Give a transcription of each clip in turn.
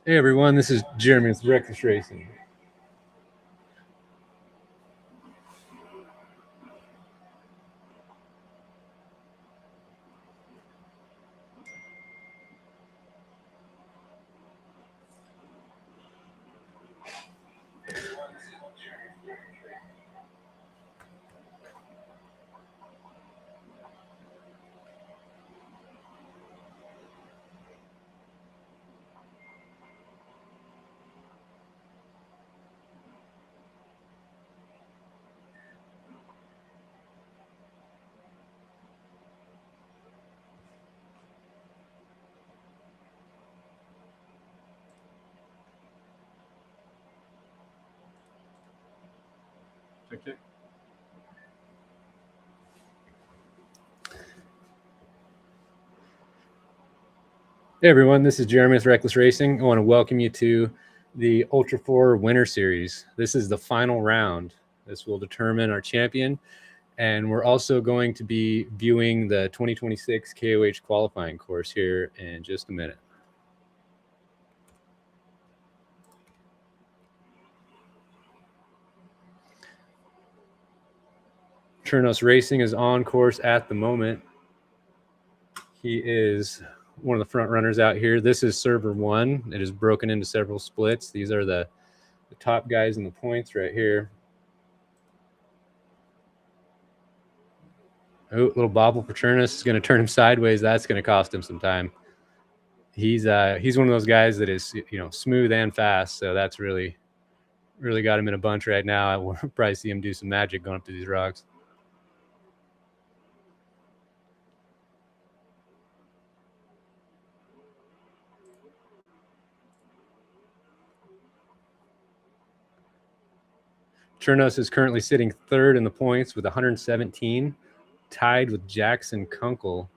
Hey everyone, this is Jeremy with Reckless Racing. Okay. Hey everyone, this is Jeremy with Reckless Racing. I want to welcome you to the Ultra4 Winter Series. This is the final round. This will determine our champion, and we're also going to be viewing the 2026 KOH qualifying course here in just a minute. Chernos Racing is on course at the moment. He is one of the front runners out here. This is server one. It is broken into several splits. These are the top guys in the points right here. Oh, little bobble for Chernos is going to turn him sideways. That's going to cost him some time. He's one of those guys that is, smooth and fast. So that's really got him in a bunch right now. I will probably see him do some magic going up to these rocks. Chernos is currently sitting third in the points with 117, tied with Jackson Kunkel,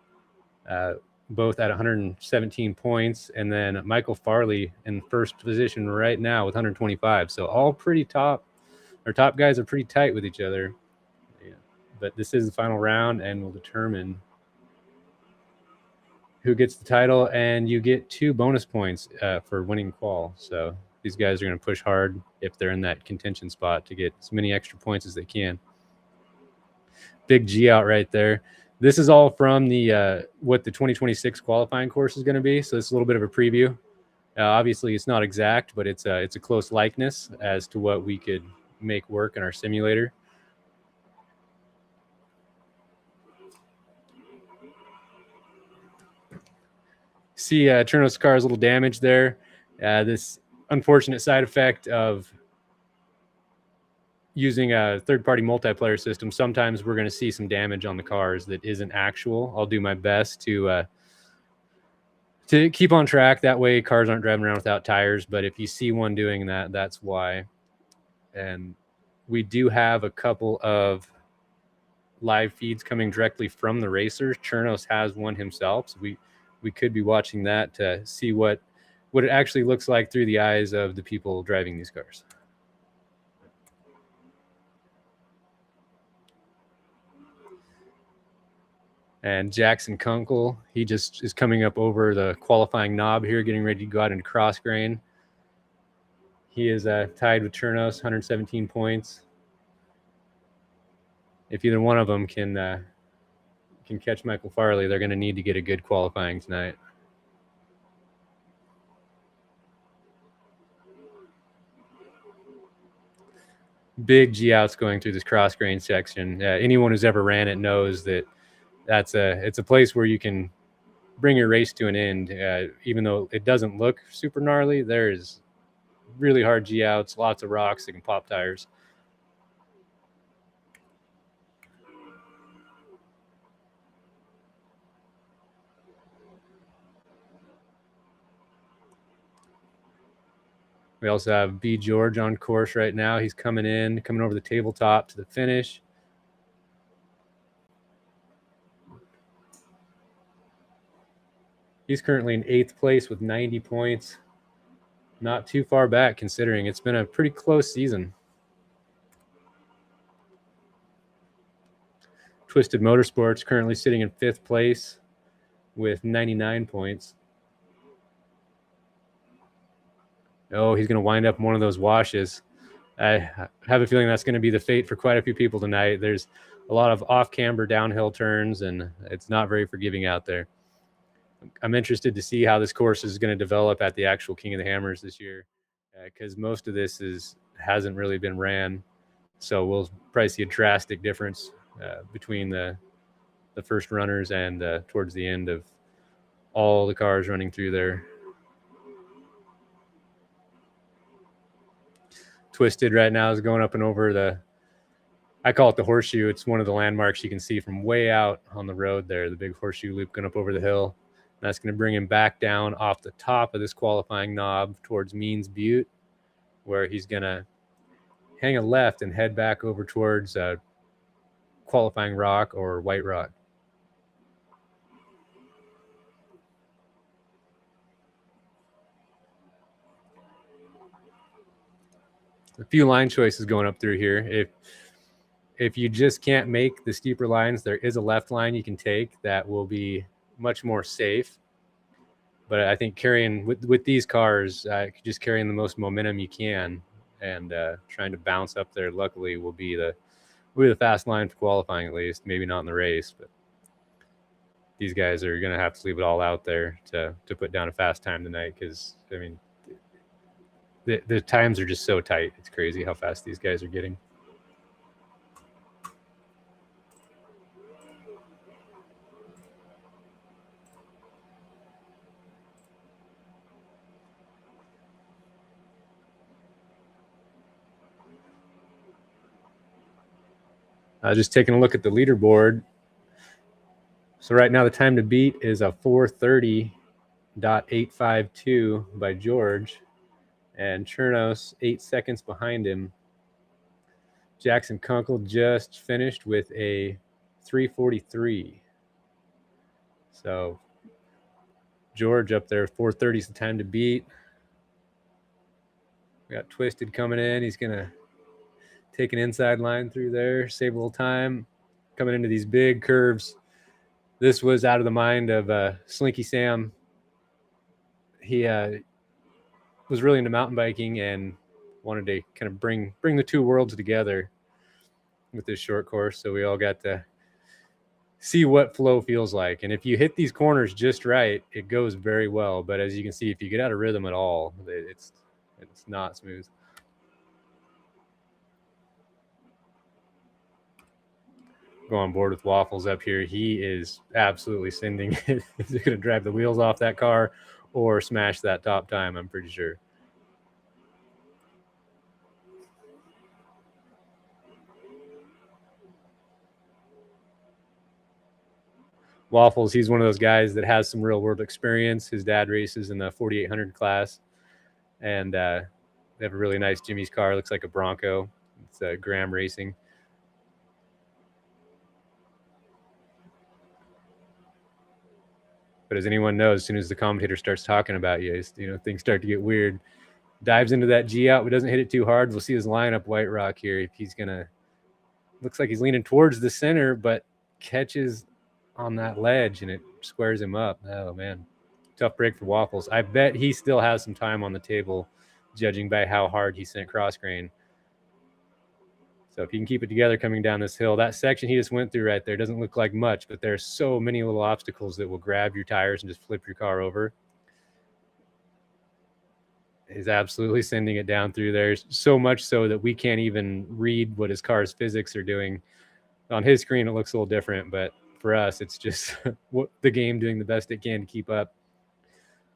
both at 117 points, and then Michael Farley in first position right now with 125. So all pretty top. Our top guys are pretty tight with each other. Yeah. But this is the final round, and will determine who gets the title, and you get 2 bonus points for winning qual. So these guys are going to push hard if they're in that contention spot to get as many extra points as they can. Big G out right there. This is all from the what the 2026 qualifying course is going to be. So it's a little bit of a preview. Obviously, it's not exact, but it's a close likeness as to what we could make work in our simulator. See, Chernos' car is a little damaged there. This unfortunate side effect of using a third-party multiplayer system, sometimes we're going to see some damage on the cars that isn't actual. I'll do my best to keep on track. That way cars aren't driving around without tires. But if you see one doing that, that's why. And we do have a couple of live feeds coming directly from the racers. Chernos has one himself. So we could be watching that to see what it actually looks like through the eyes of the people driving these cars. And Jackson Kunkel, he just is coming up over the qualifying knob here, getting ready to go out into cross grain. He is tied with Chernos, 117 points. If either one of them can catch Michael Farley, they're going to need to get a good qualifying tonight. Big G outs going through this cross grain section. Anyone who's ever ran it knows that it's a place where you can bring your race to an end. Even though it doesn't look super gnarly, there's really hard G outs, lots of rocks that can pop tires. We also have B. George on course right now. He's coming over the tabletop to the finish. He's currently in 8th place with 90 points. Not too far back considering it's been a pretty close season. Twisted Motorsports currently sitting in 5th place with 99 points. Oh, he's going to wind up in one of those washes. I have a feeling that's going to be the fate for quite a few people tonight. There's a lot of off-camber downhill turns, and it's not very forgiving out there. I'm interested to see how this course is going to develop at the actual King of the Hammers this year, because most of this hasn't really been ran. So we'll probably see a drastic difference between the first runners and towards the end of all the cars running through there. Twisted right now is going up and over I call it the horseshoe. It's one of the landmarks you can see from way out on the road there, the big horseshoe loop going up over the hill. And that's going to bring him back down off the top of this qualifying knob towards Means Butte, where he's going to hang a left and head back over towards qualifying rock or White Rock. A few line choices going up through here. If you just can't make the steeper lines, there is a left line you can take that will be much more safe. But I think carrying with these cars, just carrying the most momentum you can and trying to bounce up there, luckily, will be the fast line for qualifying, at least. Maybe not in the race, but these guys are going to have to leave it all out there to put down a fast time tonight, because, I mean, the times are just so tight. It's crazy how fast these guys are getting. Just taking a look at the leaderboard. So right now the time to beat is a 4:30.852 by George, and Chernos 8 seconds behind him. Jackson Kunkel just finished with a 3:43. So George up there, 4:30 is the time to beat. We got Twisted coming in. He's going to take an inside line through there, save a little time, coming into these big curves. This was out of the mind of Slinky Sam. He was really into mountain biking and wanted to kind of bring the two worlds together with this short course. So we all got to see what flow feels like. And if you hit these corners just right, it goes very well. But as you can see, if you get out of rhythm at all, it's not smooth. Go on board with Waffles up here. He is absolutely sending it. He's going to drive the wheels off that car or smash that top time, I'm pretty sure. Waffles, he's one of those guys that has some real world experience. His dad races in the 4800 class, and they have a really nice Jimmy's car. Looks like a Bronco. It's Graham Racing. But as anyone knows, as soon as the commentator starts talking about you, things start to get weird. Dives into that G out, but doesn't hit it too hard. We'll see his lineup White Rock here. If he's gonna, looks like he's leaning towards the center, but catches on that ledge and it squares him up. Oh man, tough break for Waffles. I bet he still has some time on the table, judging by how hard he sent cross grain. So if you can keep it together coming down this hill, that section he just went through right there doesn't look like much, but there's so many little obstacles that will grab your tires and just flip your car over. He's absolutely sending it down through there, so much so that we can't even read what his car's physics are doing. On his screen, it looks a little different, but for us, it's just the game doing the best it can to keep up.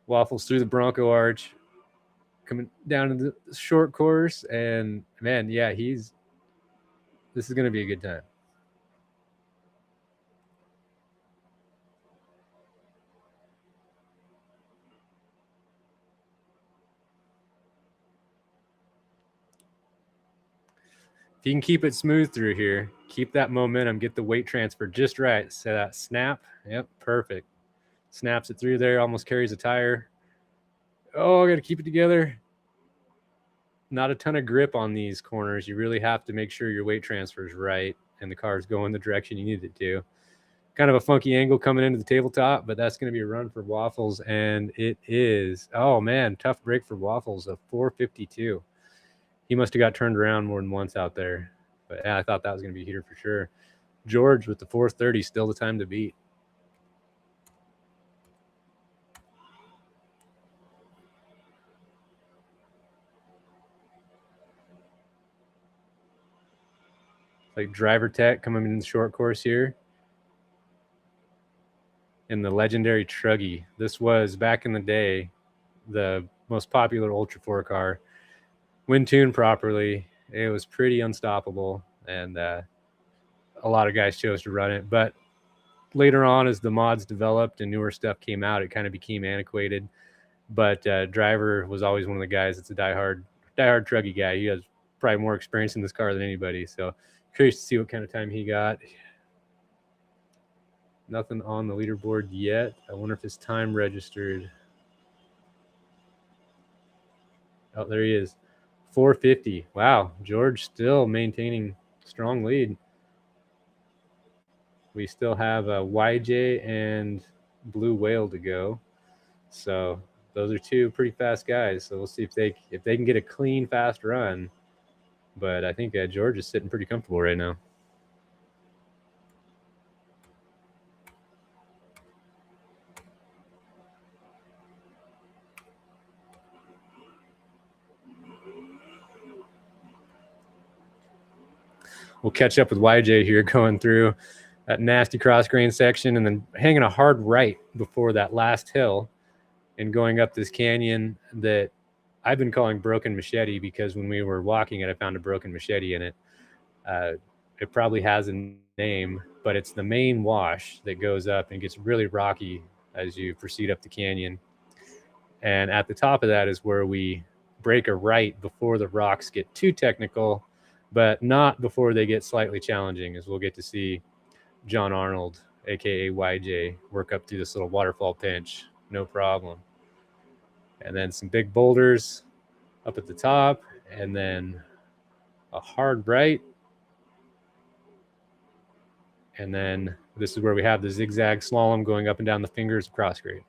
Waffles through the Bronco arch, coming down to the short course, and man, yeah, this is going to be a good time. If you can keep it smooth through here, keep that momentum, get the weight transfer just right. So that snap, yep, perfect. Snaps it through there, almost carries a tire. Oh, I got to keep it together. Not a ton of grip on these corners. You really have to make sure your weight transfer is right and the car's going the direction you need it to. kind of a funky angle coming into the tabletop, but that's going to be a run for Waffles. And it is, oh man, tough break for Waffles, a 452. He must have got turned around more than once out there. But yeah, I thought that was going to be a heater for sure. George with the 430, still the time to beat. Like Driver Tech coming in the short course here. And the legendary Truggy. This was, back in the day, the most popular Ultra4 car. When tuned properly, it was pretty unstoppable. And a lot of guys chose to run it. But later on, as the mods developed and newer stuff came out, it kind of became antiquated. But Driver was always one of the guys that's a diehard Truggy guy. He has probably more experience in this car than anybody. So curious to see what kind of time he got. Nothing on the leaderboard yet. I wonder if his time registered. Oh, there he is. 450. Wow. George still maintaining strong lead. We still have a YJ and Blue Whale to go. So those are two pretty fast guys. So we'll see if they can get a clean, fast run. But I think George is sitting pretty comfortable right now. We'll catch up with YJ here going through that nasty cross grain section and then hanging a hard right before that last hill and going up this canyon that I've been calling Broken Machete because when we were walking it, I found a broken machete in it. It probably has a name, but it's the main wash that goes up and gets really rocky as you proceed up the canyon. And at the top of that is where we break a right before the rocks get too technical, but not before they get slightly challenging, as we'll get to see John Arnold, aka YJ, work up through this little waterfall pinch, no problem. And then some big boulders up at the top, and then a hard right. And then this is where we have the zigzag slalom going up and down the fingers of cross grade.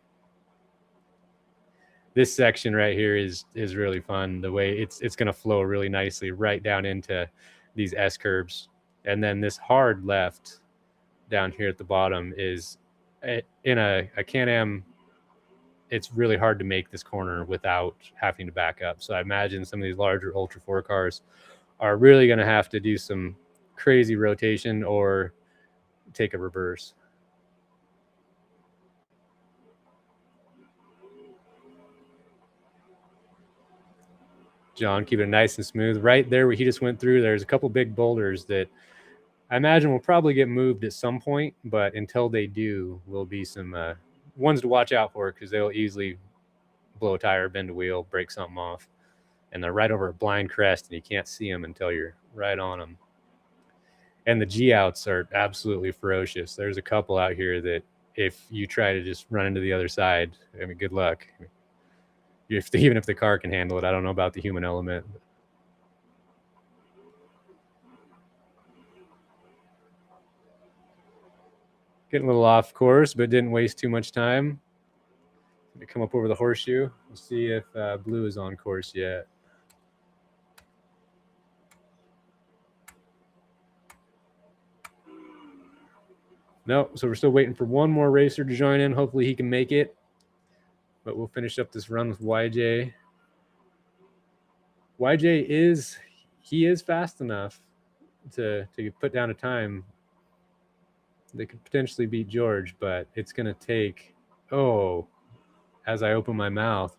This section right here is really fun. The way it's going to flow really nicely right down into these S curves. And then this hard left down here at the bottom is in a Can-Am. It's really hard to make this corner without having to back up. So I imagine some of these larger Ultra4 cars are really going to have to do some crazy rotation or take a reverse. John, keep it nice and smooth. Right there where he just went through, there's a couple big boulders that I imagine will probably get moved at some point, but until they do, will be some ones to watch out for because they'll easily blow a tire, bend a wheel, break something off. And they're right over a blind crest, and you can't see them until you're right on them. And the G-outs are absolutely ferocious. There's a couple out here that if you try to just run into the other side, I mean, good luck. Even if the car can handle it, I don't know about the human element. Getting a little off course, but didn't waste too much time. Let me come up over the horseshoe. We'll see if Blue is on course yet. No, so we're still waiting for one more racer to join in. Hopefully he can make it. But we'll finish up this run with YJ. YJ is fast enough to put down a time. They could potentially beat George, but it's going to take, as I open my mouth,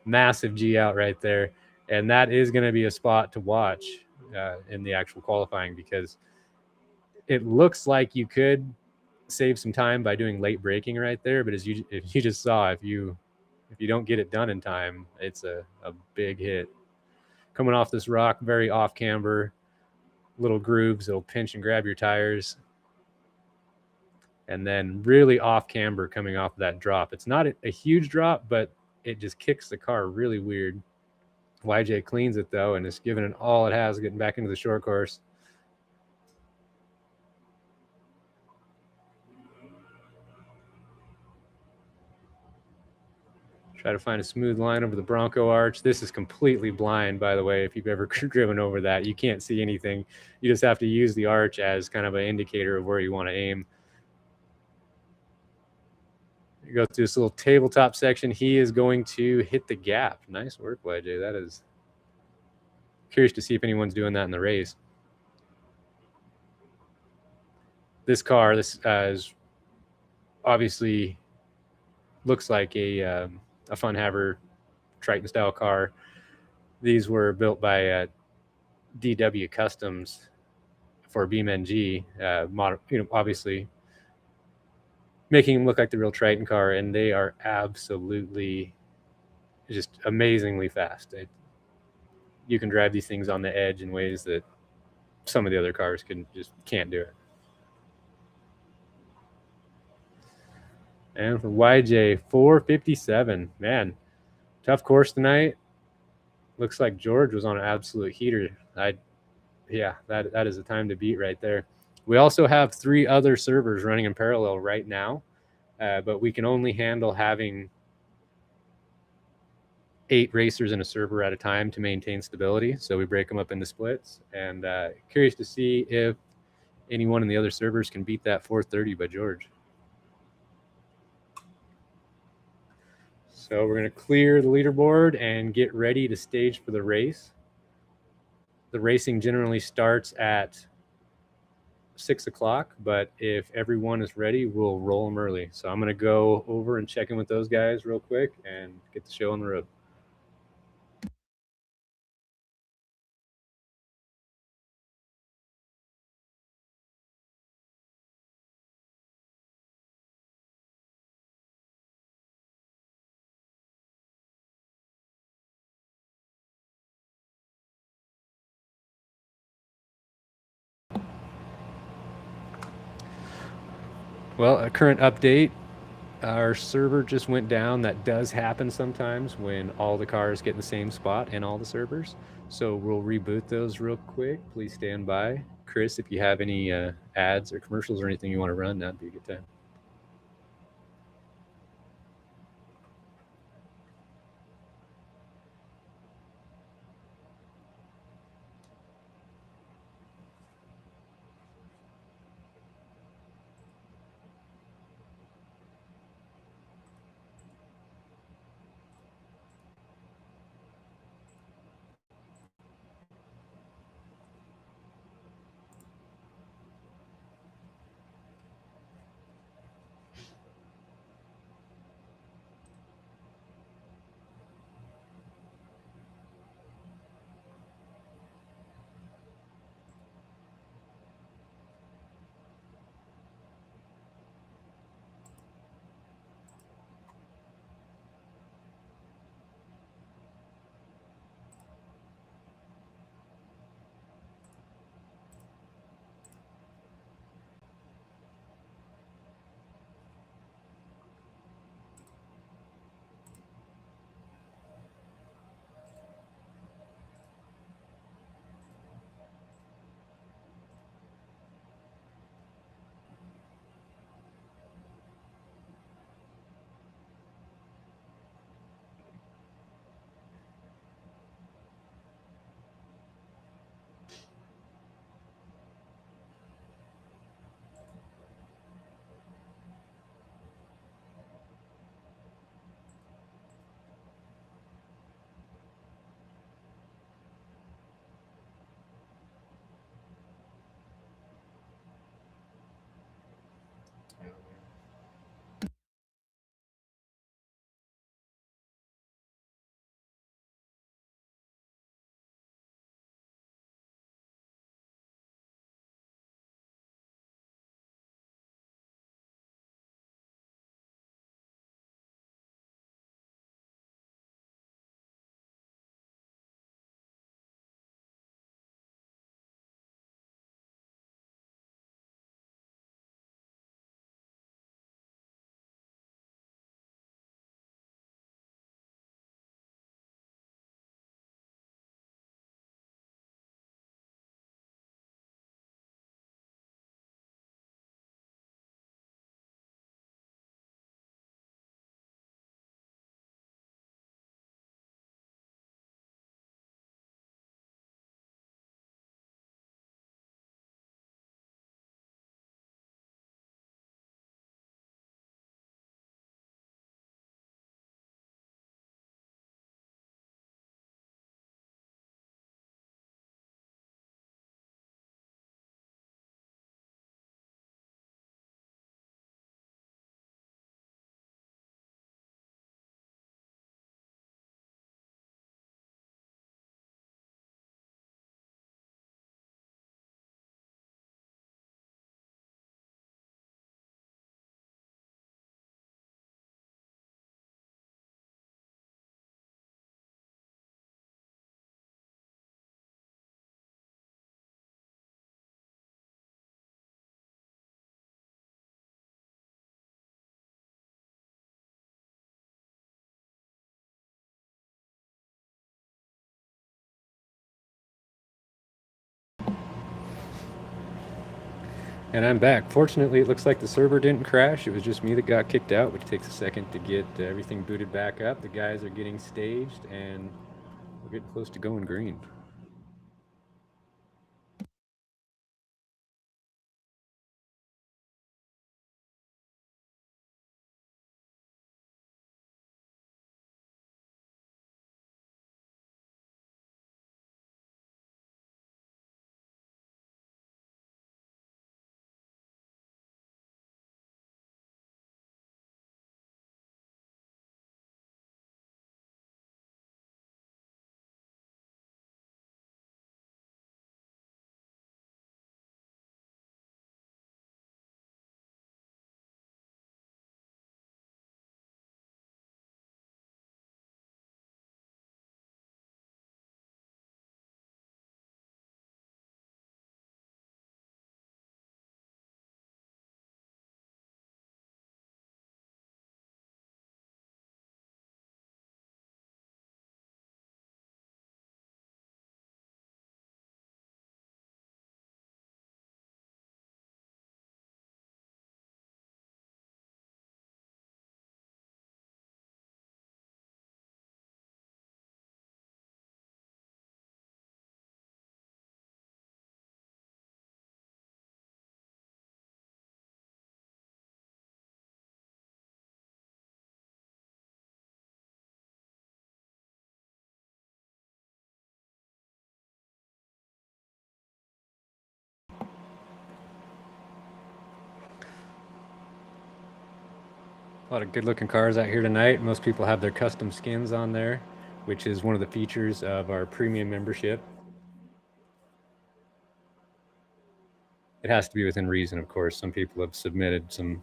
massive G out right there. And that is going to be a spot to watch in the actual qualifying because it looks like you could save some time by doing late braking right there. But if you just saw, if you don't get it done in time, it's a big hit. Coming off this rock, very off camber, little grooves that'll pinch and grab your tires. And then really off camber coming off of that drop. It's not a huge drop, but it just kicks the car really weird. YJ cleans it, though, and is giving it all it has getting back into the short course. Try to find a smooth line over the Bronco arch. This is completely blind, by the way, if you've ever driven over that. You can't see anything. You just have to use the arch as kind of an indicator of where you want to aim. You go through this little tabletop section. He is going to hit the gap. Nice work, YJ. That is curious to see if anyone's doing that in the race. This car, this is obviously looks like a Fun Haver Triton style car. These were built by DW Customs for BeamNG, obviously making them look like the real Triton car, and they are absolutely just amazingly fast. You can drive these things on the edge in ways that some of the other cars can't do it. And for YJ, 457. Man, tough course tonight. Looks like George was on an absolute heater. Yeah, that is a time to beat right there. We also have 3 other servers running in parallel right now, but we can only handle having 8 racers in a server at a time to maintain stability. So we break them up into splits, and curious to see if anyone in the other servers can beat that 430 by George. So we're going to clear the leaderboard and get ready to stage for the race. The racing generally starts at 6 o'clock, but if everyone is ready, we'll roll them early. So I'm going to go over and check in with those guys real quick and get the show on the road. Well, a current update, our server just went down. That does happen sometimes when all the cars get in the same spot in all the servers. So we'll reboot those real quick. Please stand by. Chris, if you have any ads or commercials or anything you want to run, that'd be a good time. And I'm back. Fortunately, it looks like the server didn't crash. It was just me that got kicked out, which takes a second to get everything booted back up. The guys are getting staged, and we're getting close to going green. A lot of good-looking cars out here tonight. Most people have their custom skins on there, which is one of the features of our premium membership. It has to be within reason, of course. Some people have submitted some,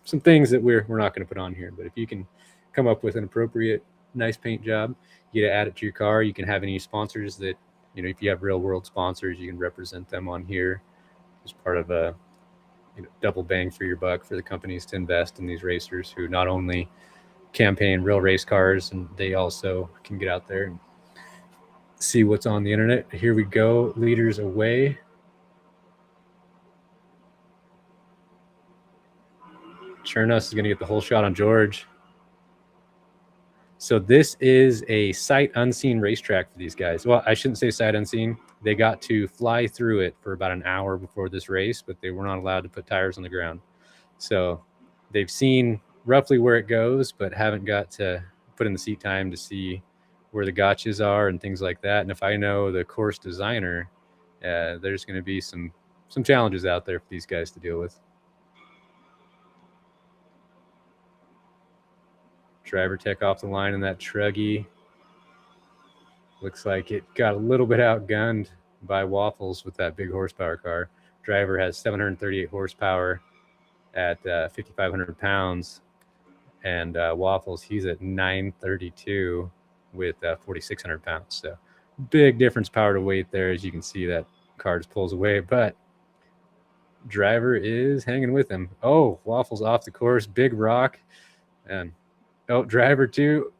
some things that we're not going to put on here. But if you can come up with an appropriate, nice paint job, you get to add it to your car. You can have any sponsors that, if you have real-world sponsors, you can represent them on here as part of a double bang for your buck for the companies to invest in these racers who not only campaign real race cars, and they also can get out there and see what's on the internet. Here we go, leaders away. Chernos is going to get the whole shot on George. So this is a sight unseen racetrack for these guys. Well, I shouldn't say sight unseen. They got to fly through it for about an hour before this race, but they were not allowed to put tires on the ground. So they've seen roughly where it goes, but haven't got to put in the seat time to see where the gotchas are and things like that. And if I know the course designer, there's going to be some challenges out there for these guys to deal with. Driver tech off the line in that Truggy. Looks like it got a little bit outgunned by Waffles with that big horsepower car. Driver has 738 horsepower at 5,500 pounds. And Waffles, he's at 932 with 4,600 pounds. So big difference power to weight there. As you can see, that car just pulls away. But Driver is hanging with him. Oh, Waffles off the course. Big rock. And Driver too.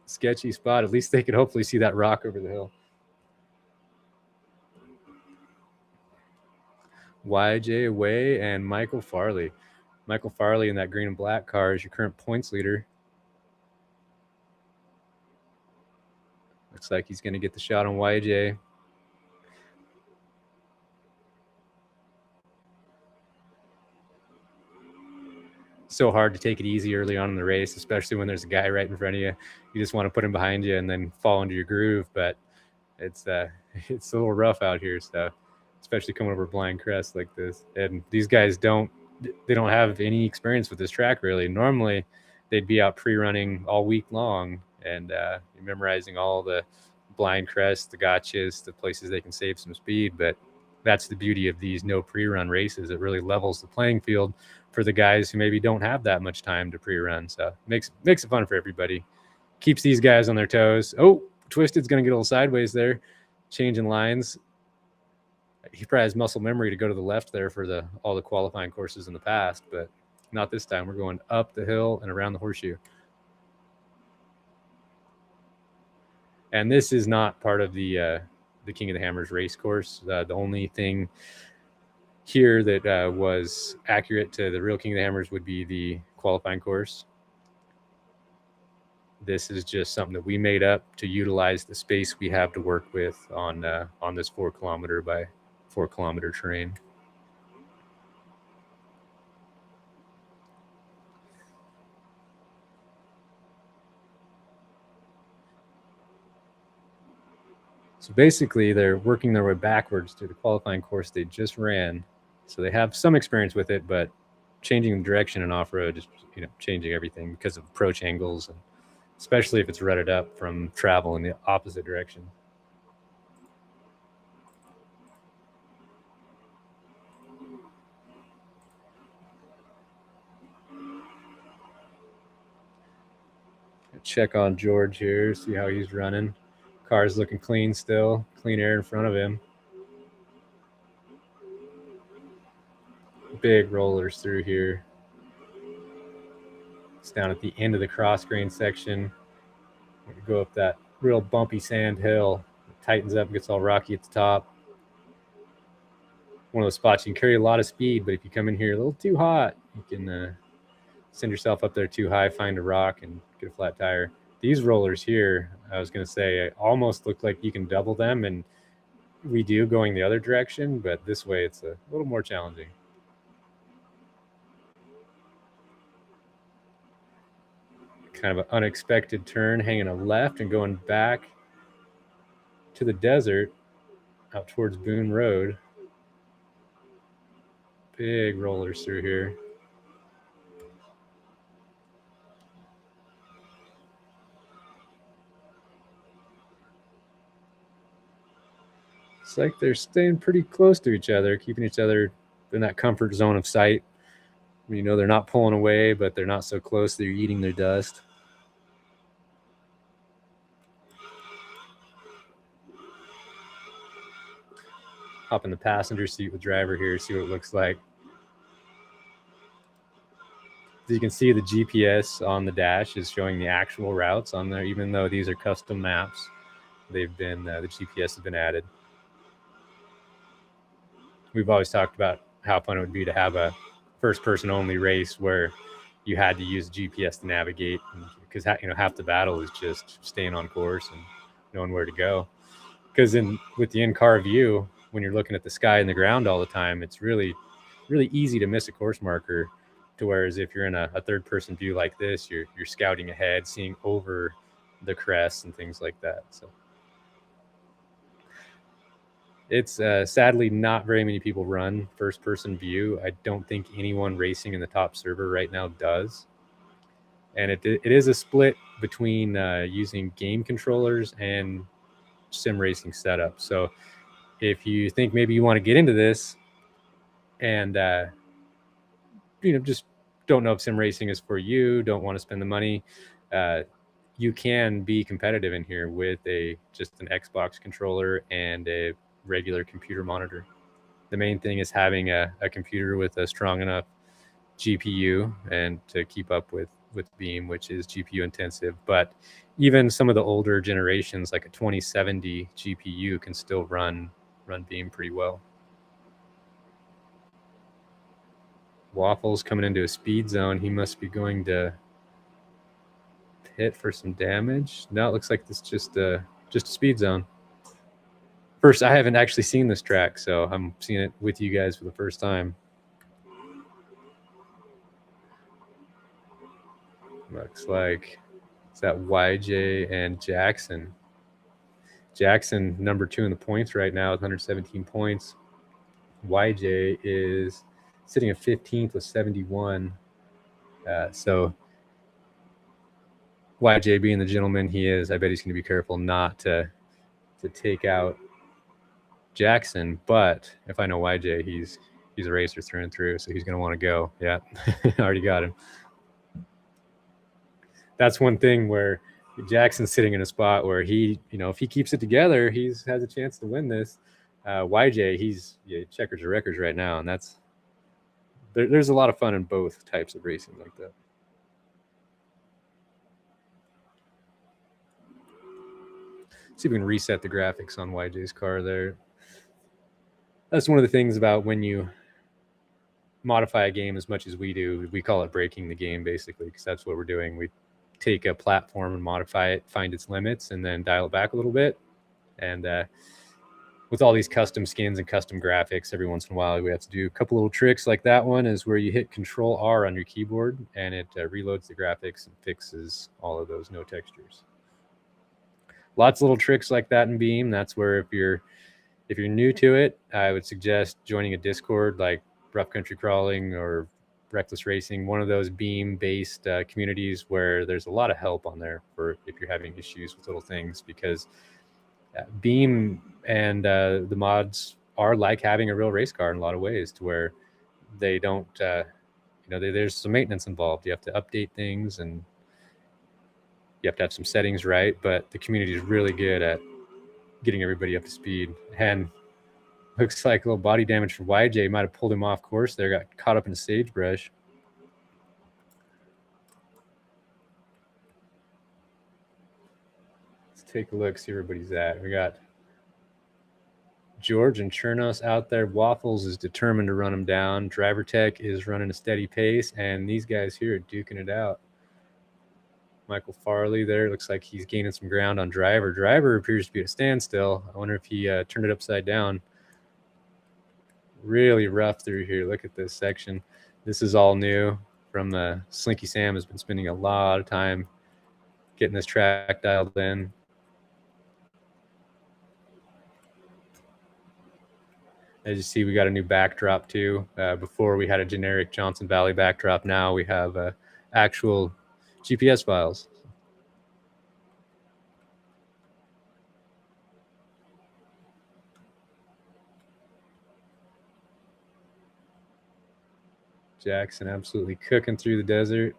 Sketchy spot. At least they could hopefully see that rock over the hill. YJ away and Michael Farley. Michael Farley in that green and black car is your current points leader. Looks like he's going to get the shot on YJ. So hard to take it easy early on in the race, especially when there's a guy right in front of you. You just want to put him behind you and then fall into your groove, but it's a little rough out here, so especially coming over blind crest like this. And these guys don't have any experience with this track really. Normally they'd be out pre-running all week long and memorizing all the blind crests, the gotchas, the places they can save some speed. But that's the beauty of these no pre-run races. It really levels the playing field for the guys who maybe don't have that much time to pre-run. So makes it fun for everybody. Keeps these guys on their toes. Oh, Twisted's going to get a little sideways there, changing lines. He probably has muscle memory to go to the left there for all the qualifying courses in the past, but not this time. We're going up the hill and around the horseshoe. And this is not part of the King of the Hammers race course. The only thing here that was accurate to the real King of the Hammers would be the qualifying course. This is just something that we made up to utilize the space we have to work with on this 4 kilometer by 4 kilometer terrain. So basically, they're working their way backwards to the qualifying course they just ran. So they have some experience with it, but changing the direction in off-road is, changing everything because of approach angles, and especially if it's rutted up from travel in the opposite direction. Check on George here, see how he's running. Car's looking clean still, clean air in front of him. Big rollers through here. It's down at the end of the cross grain section. Go up that real bumpy sand hill. It tightens up and gets all rocky at the top. One of those spots you can carry a lot of speed, but if you come in here a little too hot, you can send yourself up there too high, find a rock, and get a flat tire. These rollers here, I was going to say, almost look like you can double them, and we do going the other direction, but this way it's a little more challenging. Kind of an unexpected turn, hanging a left and going back to the desert out towards Boone Road. Big rollers through here. It's like they're staying pretty close to each other, keeping each other in that comfort zone of sight. They're not pulling away, but they're not so close they're eating their dust. Hop in the passenger seat with driver here, see what it looks like. As you can see, the GPS on the dash is showing the actual routes on there, even though these are custom maps. They've been, the GPS has been added. We've always talked about how fun it would be to have a first-person only race where you had to use GPS to navigate, because half the battle is just staying on course and knowing where to go. Because with the in-car view, when you're looking at the sky and the ground all the time, it's really, really easy to miss a course marker. To whereas if you're in a third-person view like this, you're scouting ahead, seeing over the crests and things like that. So it's sadly not very many people run first-person view. I don't think anyone racing in the top server right now does. And it is a split between using game controllers and sim racing setup. So if you think maybe you want to get into this and just don't know if sim racing is for you, don't want to spend the money, you can be competitive in here with just an Xbox controller and a regular computer monitor. The main thing is having a computer with a strong enough GPU and to keep up with Beam, which is GPU intensive. But even some of the older generations, like a 2070 GPU, can still run Beam pretty well. Waffles coming into a speed zone. He must be going to pit for some damage. No, it looks like this just a speed zone. First, I haven't actually seen this track, so I'm seeing it with you guys for the first time. Looks like it's that YJ and Jackson. Jackson, number 2 in the points right now with 117 points. YJ is sitting at 15th with 71. So YJ, being the gentleman he is, I bet he's going to be careful not to take out Jackson. But if I know YJ, he's a racer through and through, so he's going to want to go. Yeah, already got him. That's one thing where Jackson's sitting in a spot where he, if he keeps it together, has a chance to win this. YJ, he's checkers or records right now, and there's a lot of fun in both types of racing like that. See if we can reset the graphics on YJ's car there. That's one of the things about when you modify a game as much as we do. We call it breaking the game, basically, because that's what we're doing. We take a platform and modify it, find its limits, and then dial it back a little bit. And with all these custom skins and custom graphics, every once in a while we have to do a couple little tricks like that one is where you hit Control R on your keyboard and it reloads the graphics and fixes all of those no textures. Lots of little tricks like that in Beam. That's where if you're new to it, I would suggest joining a Discord like Rough Country Crawling or Reckless Racing, one of those Beam-based communities where there's a lot of help on there for if you're having issues with little things, because Beam and the mods are like having a real race car in a lot of ways, to where they don't, there's some maintenance involved. You have to update things and you have to have some settings right, but the community is really good at getting everybody up to speed. And looks like a little body damage for YJ might have pulled him off course there, got caught up in a sagebrush. Let's take a look, see where everybody's at. We got George and Chernos out there. Waffles is determined to run him down. Driver Tech is running a steady pace, and these guys here are duking it out. Michael Farley there, looks like he's gaining some ground on Driver. Driver appears to be at a standstill. I wonder if he turned it upside down. Really rough through here. Look at this section. This is all new from the Slinky Sam. Has been spending a lot of time getting this track dialed in. As you see, we got a new backdrop too. Before we had a generic Johnson Valley backdrop. Now we have actual GPS files. Jackson absolutely cooking through the desert.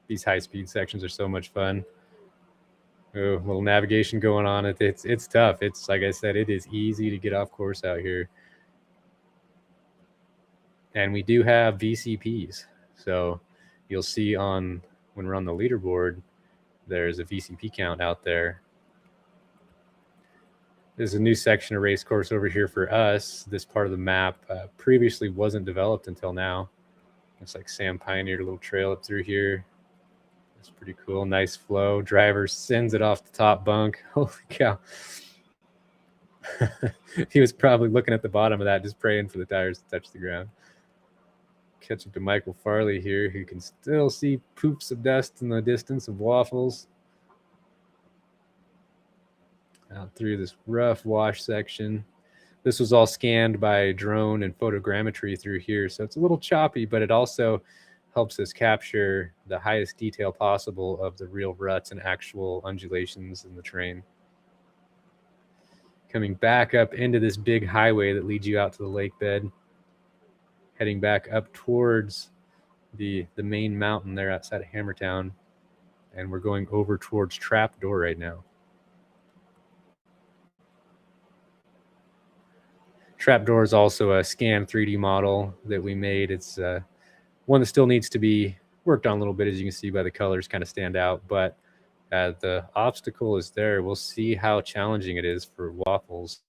These high-speed sections are so much fun. Oh, a little navigation going on. It's tough. It's like I said, it is easy to get off course out here. And we do have VCPs. So you'll see when we're on the leaderboard, there's a VCP count out there. There's a new section of race course over here for us. This part of the map previously wasn't developed until now. Looks like Sam pioneered a little trail up through here. That's pretty cool. Nice flow. Driver sends it off the top bunk. Holy cow. He was probably looking at the bottom of that, just praying for the tires to touch the ground. Catch up to Michael Farley here, who can still see poops of dust in the distance of Waffles. Out through this rough wash section. This was all scanned by drone and photogrammetry through here, so it's a little choppy, but it also helps us capture the highest detail possible of the real ruts and actual undulations in the terrain. Coming back up into this big highway that leads you out to the lake bed, heading back up towards the main mountain there outside of Hammertown, and we're going over towards Trapdoor right now. Trapdoor is also a scanned 3D model that we made. It's one that still needs to be worked on a little bit, as you can see by the colors kind of stand out, but the obstacle is there. We'll see how challenging it is for Waffles.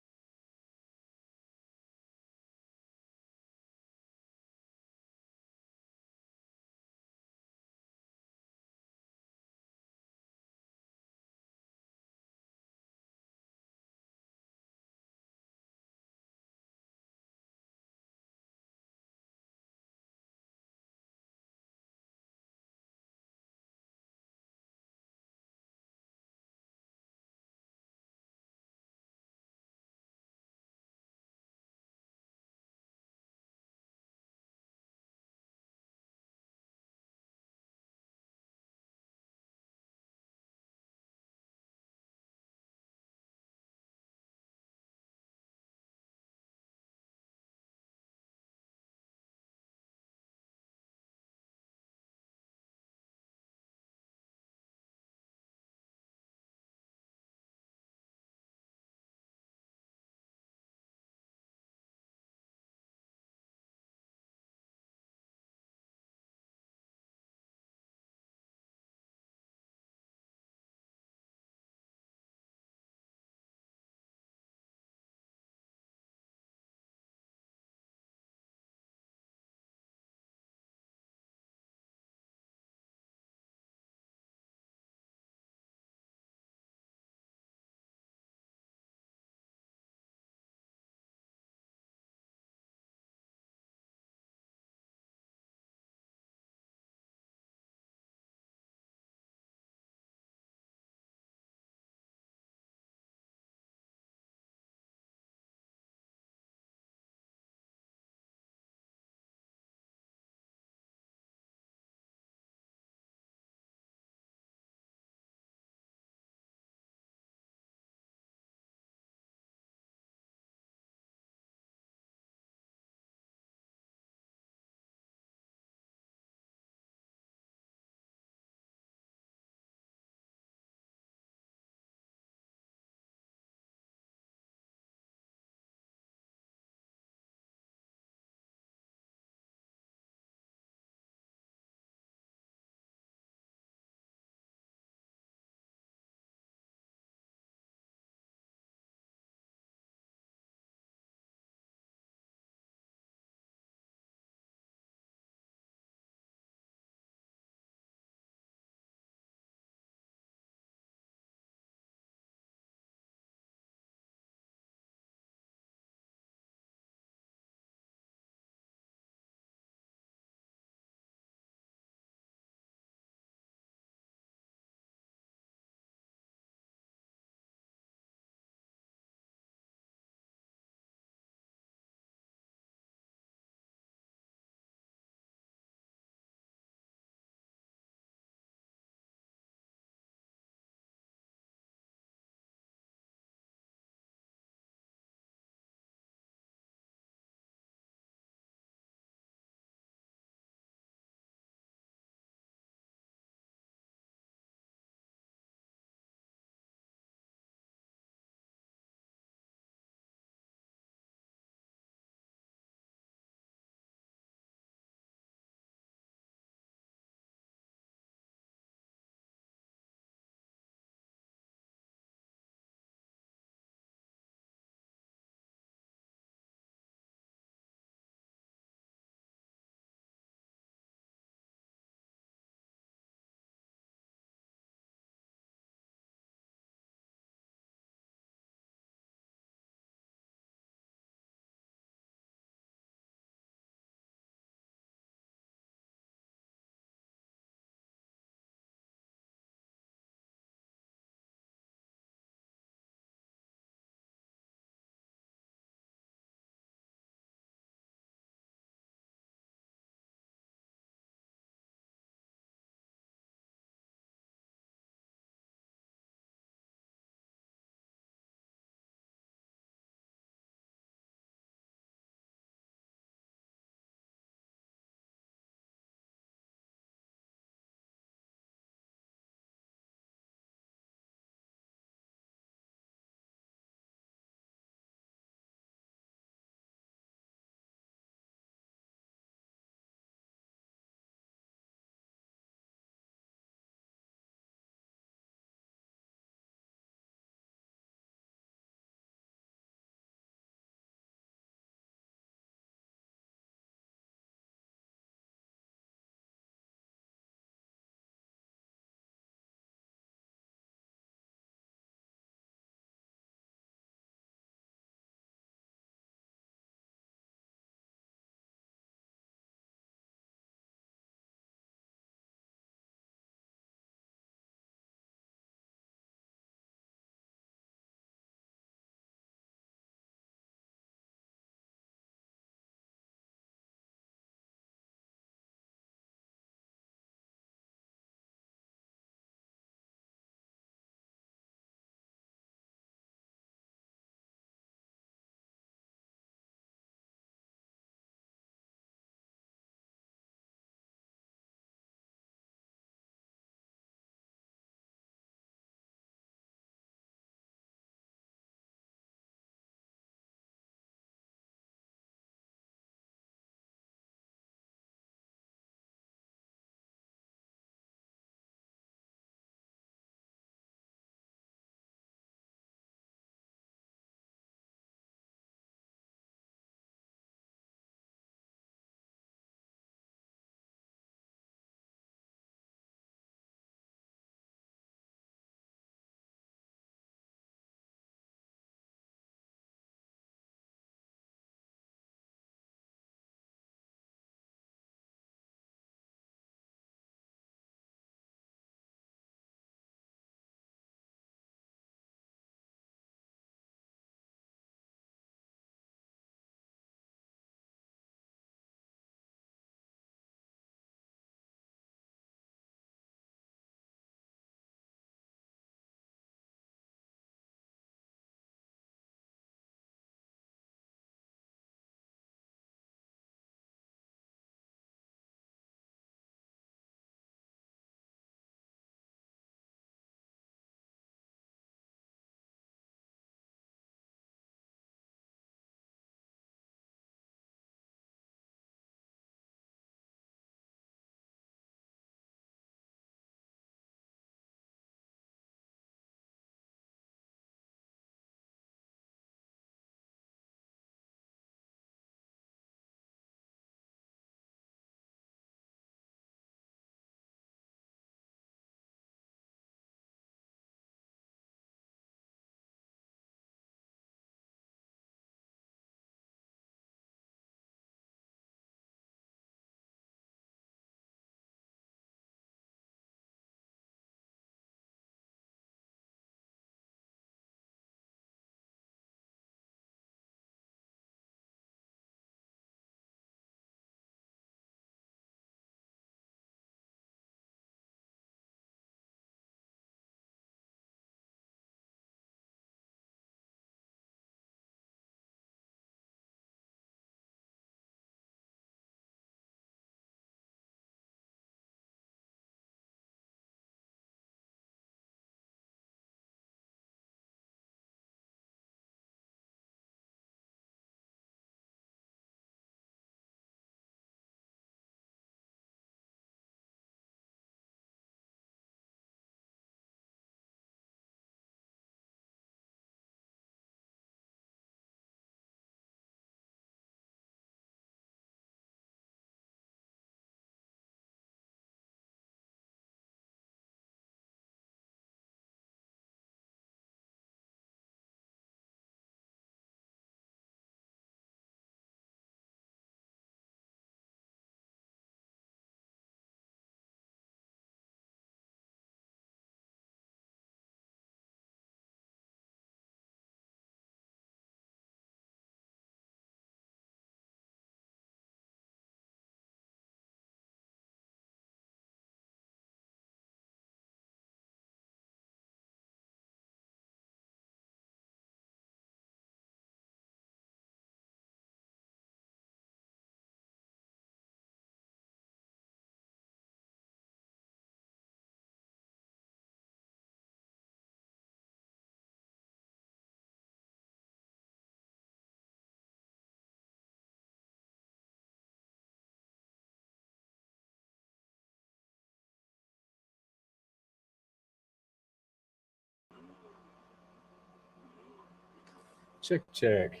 Check.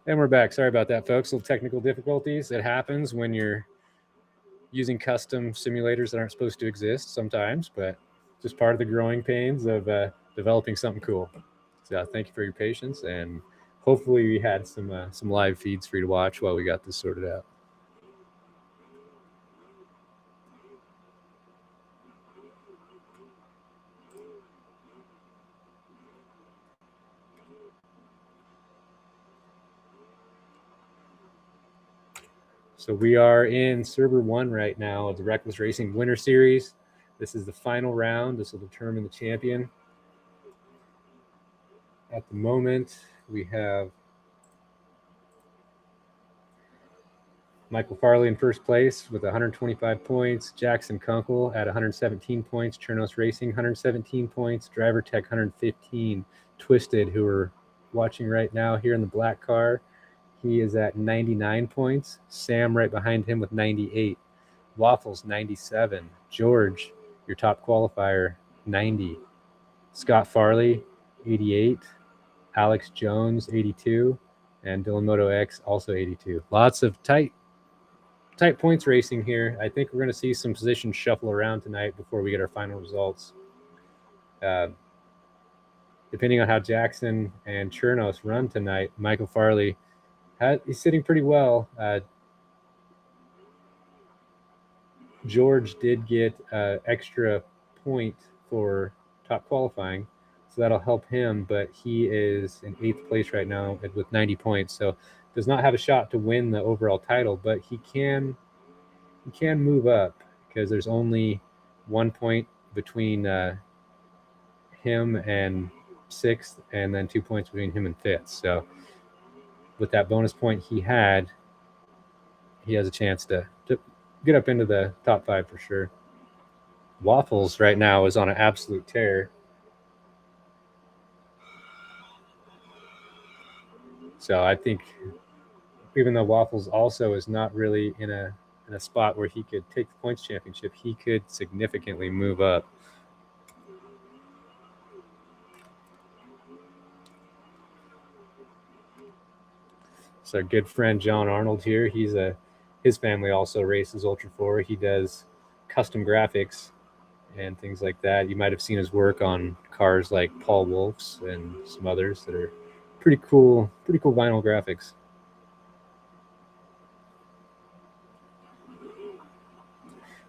And we're back. Sorry about that, folks. Little technical difficulties. It happens when you're using custom simulators that aren't supposed to exist sometimes, but just part of the growing pains of developing something cool. So thank you for your patience, and hopefully we had some live feeds for you to watch while we got this sorted out. So we are in server 1 right now of the Reckless Racing Winter Series. This is the final round. This will determine the champion. At the moment, we have Michael Farley in first place with 125 points. Jackson Kunkel at 117 points. Chernos Racing, 117 points. Driver Tech, 115. Twisted, who are watching right now here in the black car, he is at 99 points. Sam right behind him with 98. Waffles, 97. George, your top qualifier, 90. Scott Farley, 88. Alex Jones, 82. And Dylan Moto X, also 82. Lots of tight points racing here. I think we're going to see some positions shuffle around tonight before we get our final results. Depending on how Jackson and Chernos run tonight, Michael Farley, he's sitting pretty well. George did get extra point for top qualifying, so that'll help him, but he is in 8th place right now with 90 points, so does not have a shot to win the overall title, but he can move up because there's only 1 point between him and 6th, and then 2 points between him and 5th. So with that bonus point he had, he has a chance to get up into the top 5 for sure. Waffles right now is on an absolute tear. So I think even though Waffles also is not really in a spot where he could take the points championship, he could significantly move up. So our good friend John Arnold here, his family also races Ultra4. He does custom graphics and things like that. You might have seen his work on cars like Paul Wolf's and some others that are pretty cool vinyl graphics.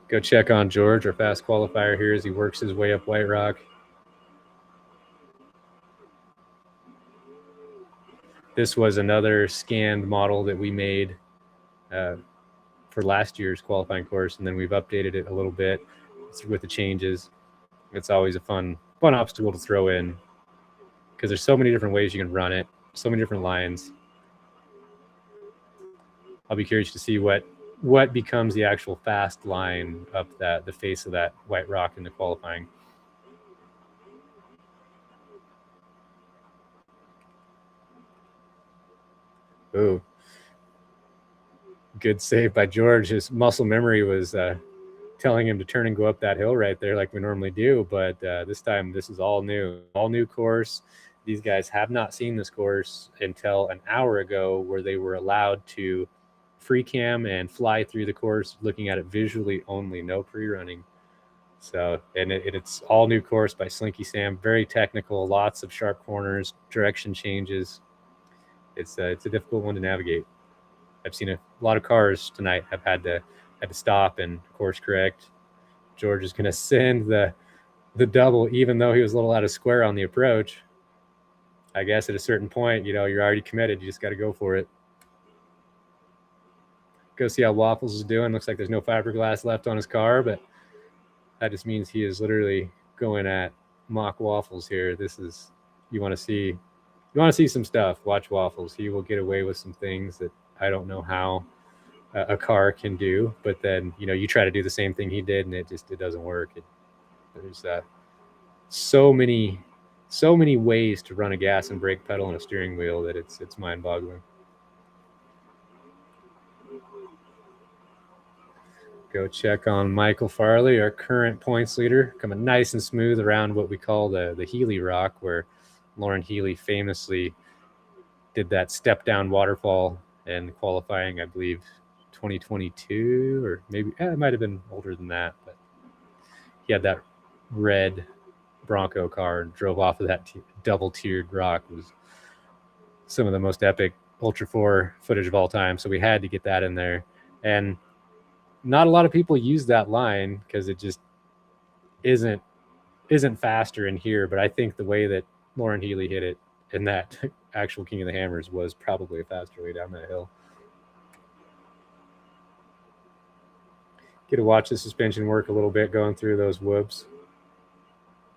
Go check on George, our fast qualifier here, as he works his way up White Rock. This was another scanned model that we made for last year's qualifying course, and then we've updated it a little bit with the changes. It's always a fun obstacle to throw in because there's so many different ways you can run it, so many different lines. I'll be curious to see what becomes the actual fast line up the face of that White Rock in the qualifying. Ooh. Good save by George. His muscle memory was telling him to turn and go up that hill right there like we normally do, but this time this is all new course. These guys have not seen this course until an hour ago, where they were allowed to free cam and fly through the course looking at it visually only, no pre-running. So, and it's all new course by Slinky Sam, very technical, lots of sharp corners, direction changes. It's a difficult one to navigate. I've seen a lot of cars tonight have had to stop and course correct. George is going to send the double, even though he was a little out of square on the approach. I guess at a certain point, you're already committed. You just got to go for it. Go see how Waffles is doing. Looks like there's no fiberglass left on his car, but that just means he is literally going at mock Waffles here. This is, you want to see some stuff. Watch Waffles. He will get away with some things that I don't know how a car can do, but then you try to do the same thing he did, and it doesn't work. There's so many ways to run a gas and brake pedal and a steering wheel that it's mind-boggling. Go check on Michael Farley, our current points leader, coming nice and smooth around what we call the Healy Rock, where Lauren Healy famously did that step down waterfall in qualifying, I believe 2022, or maybe it might have been older than that, but he had that red Bronco car and drove off of that double tiered rock. It was some of the most epic Ultra4 footage of all time, so we had to get that in there. And not a lot of people use that line because it just isn't faster in here, but I think the way that Lauren Healy hit it in that actual King of the Hammers was probably a faster way down that hill. Get to watch the suspension work a little bit going through those whoops.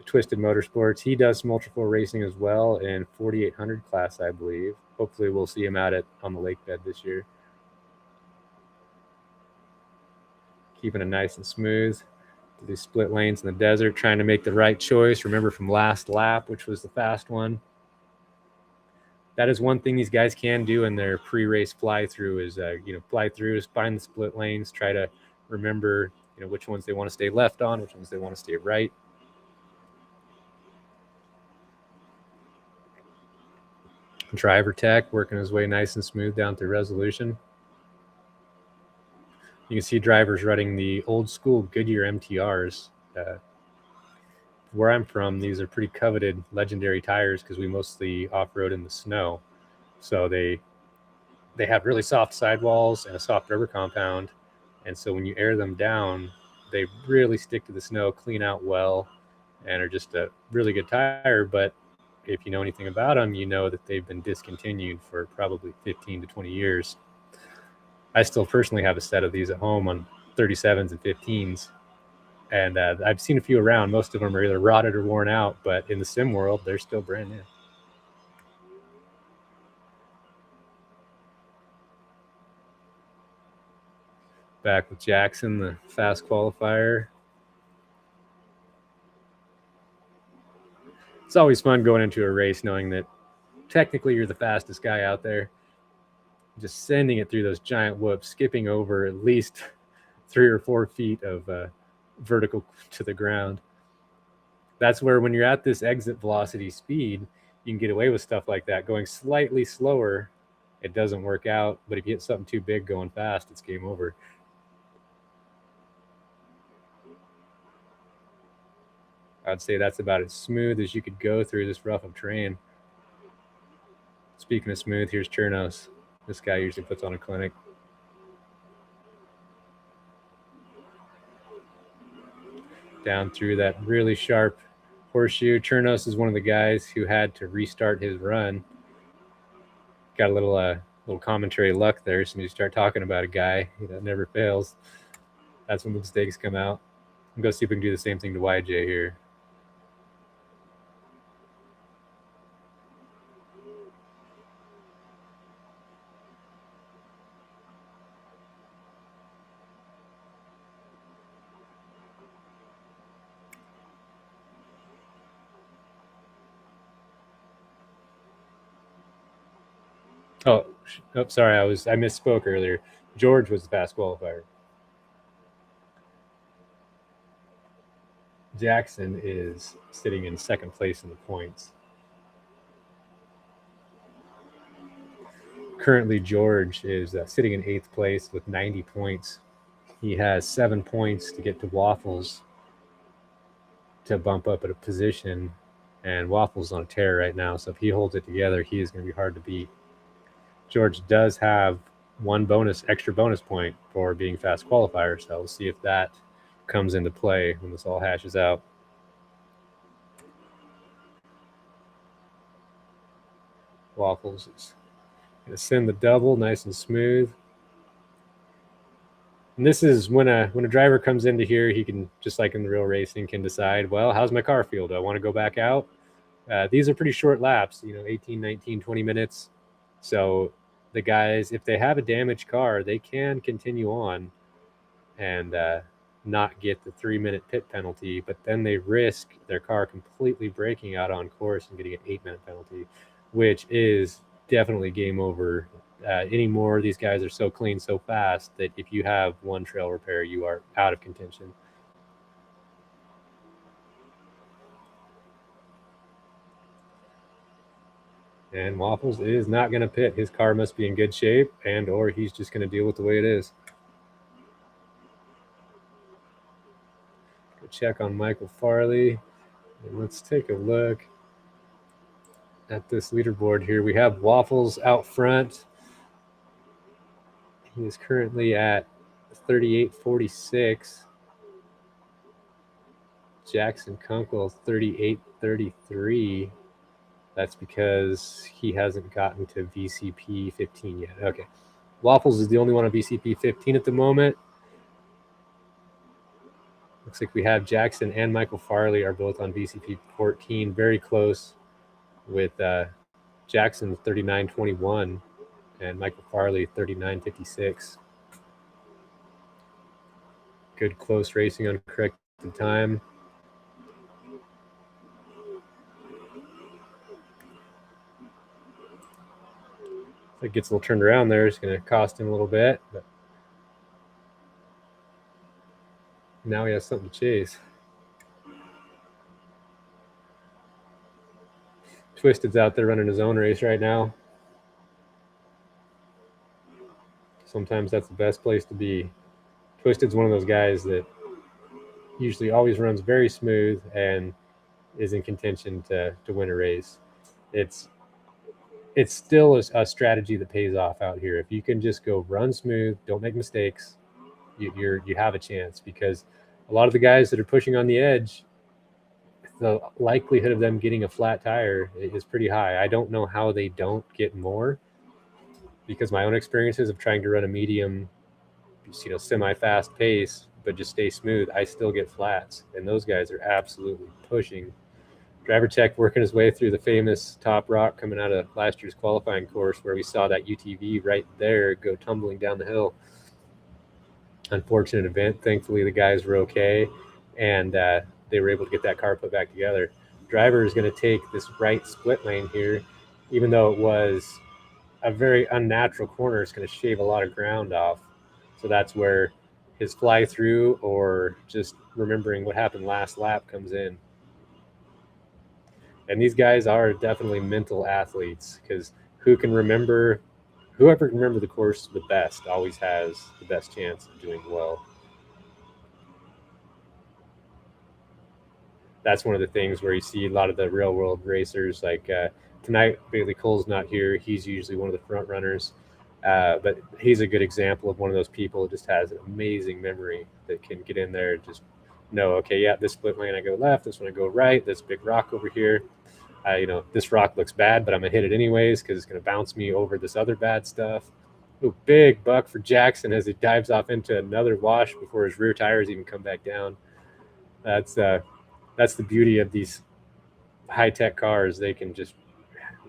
Twisted Motorsports, he does some Ultra4 racing as well in 4800 class, I believe. Hopefully we'll see him out on the lake bed this year. Keeping it nice and smooth. Do these split lanes in the desert, trying to make the right choice. Remember from last lap, which was the fast one. That is one thing these guys can do in their pre-race fly-through is, fly through, find the split lanes, try to remember, which ones they want to stay left on, which ones they want to stay right. Driver tech working his way nice and smooth down through resolution. You can see drivers running the old school Goodyear MTRs. Where I'm from, these are pretty coveted legendary tires because we mostly off-road in the snow. So they have really soft sidewalls and a soft rubber compound. And so when you air them down, they really stick to the snow, clean out well, and are just a really good tire. But if you know anything about them, you know that they've been discontinued for probably 15 to 20 years. I still personally have a set of these at home on 37s and 15s. And I've seen a few around. Most of them are either rotted or worn out, but in the sim world, they're still brand new. Back with Jackson, the fast qualifier. It's always fun going into a race knowing that technically you're the fastest guy out there. Just sending it through those giant whoops, skipping over at least 3 or 4 feet of vertical to the ground. That's where when you're at this exit velocity speed, you can get away with stuff like that. Going slightly slower, it doesn't work out. But if you hit something too big going fast, it's game over. I'd say that's about as smooth as you could go through this rough of terrain. Speaking of smooth, here's Chernos. This guy usually puts on a clinic. Down through that really sharp horseshoe. Chernos is one of the guys who had to restart his run. Got a little commentary luck there. So when you start talking about a guy that never fails, that's when the mistakes come out. I'm going to see if we can do the same thing to YJ here. Oh, sorry, I misspoke earlier. George was the fast qualifier. Jackson is sitting in second place in the points. Currently, George is sitting in 8th place with 90 points. He has 7 points to get to Waffles to bump up at a position, and Waffles on a tear right now. So if he holds it together, he is going to be hard to beat. George does have one extra bonus point for being fast qualifier, so we'll see if that comes into play when this all hashes out. Waffles is going to send the double nice and smooth. And this is when a driver comes into here, he can, just like in the real racing, can decide, well, how's my car feel? Do I want to go back out? These are pretty short laps, 18, 19, 20 minutes. So the guys, if they have a damaged car, they can continue on and not get the 3-minute pit penalty, but then they risk their car completely breaking out on course and getting an 8-minute penalty, which is definitely game over. Anymore, these guys are so clean so fast that if you have one trail repair, you are out of contention. And Waffles is not going to pit. His car must be in good shape, and or he's just going to deal with the way it is. Go check on Michael Farley. And let's take a look at this leaderboard here. We have Waffles out front. He is currently at 38.46. Jackson Kunkel 38.33. That's because he hasn't gotten to VCP 15 yet. Okay. Waffles is the only one on VCP 15 at the moment. Looks like we have Jackson and Michael Farley are both on VCP 14, very close, with Jackson 39.21 and Michael Farley 39.56. Good close racing on corrected time. If it gets a little turned around there, it's going to cost him a little bit. But now he has something to chase. Twisted's out there running his own race right now. Sometimes that's the best place to be. Twisted's one of those guys that usually always runs very smooth and is in contention to win a race. It's still a strategy that pays off out here. If you can just go run smooth, don't make mistakes, you have a chance, because a lot of the guys that are pushing on the edge, the likelihood of them getting a flat tire is pretty high. I don't know how they don't get more, because my own experiences of trying to run a medium, semi-fast pace, but just stay smooth, I still get flats, and those guys are absolutely pushing. Driver Tech working his way through the famous top rock coming out of last year's qualifying course, where we saw that UTV right there go tumbling down the hill. Unfortunate event. Thankfully, the guys were okay, and they were able to get that car put back together. Driver is going to take this right split lane here, even though it was a very unnatural corner. It's going to shave a lot of ground off. So that's where his fly through, or just remembering what happened last lap, comes in. And these guys are definitely mental athletes, because whoever can remember the course the best always has the best chance of doing well. That's one of the things where you see a lot of the real world racers, like tonight, Bailey Cole's not here. He's usually one of the front runners. But he's a good example of one of those people who just has an amazing memory, that can get in there and just know, okay, yeah, this split lane I go left, this one I go right, this big rock over here. This rock looks bad, but I'm going to hit it anyways because it's going to bounce me over this other bad stuff. Ooh, big buck for Jackson as he dives off into another wash before his rear tires even come back down. That's the beauty of these high-tech cars. They can just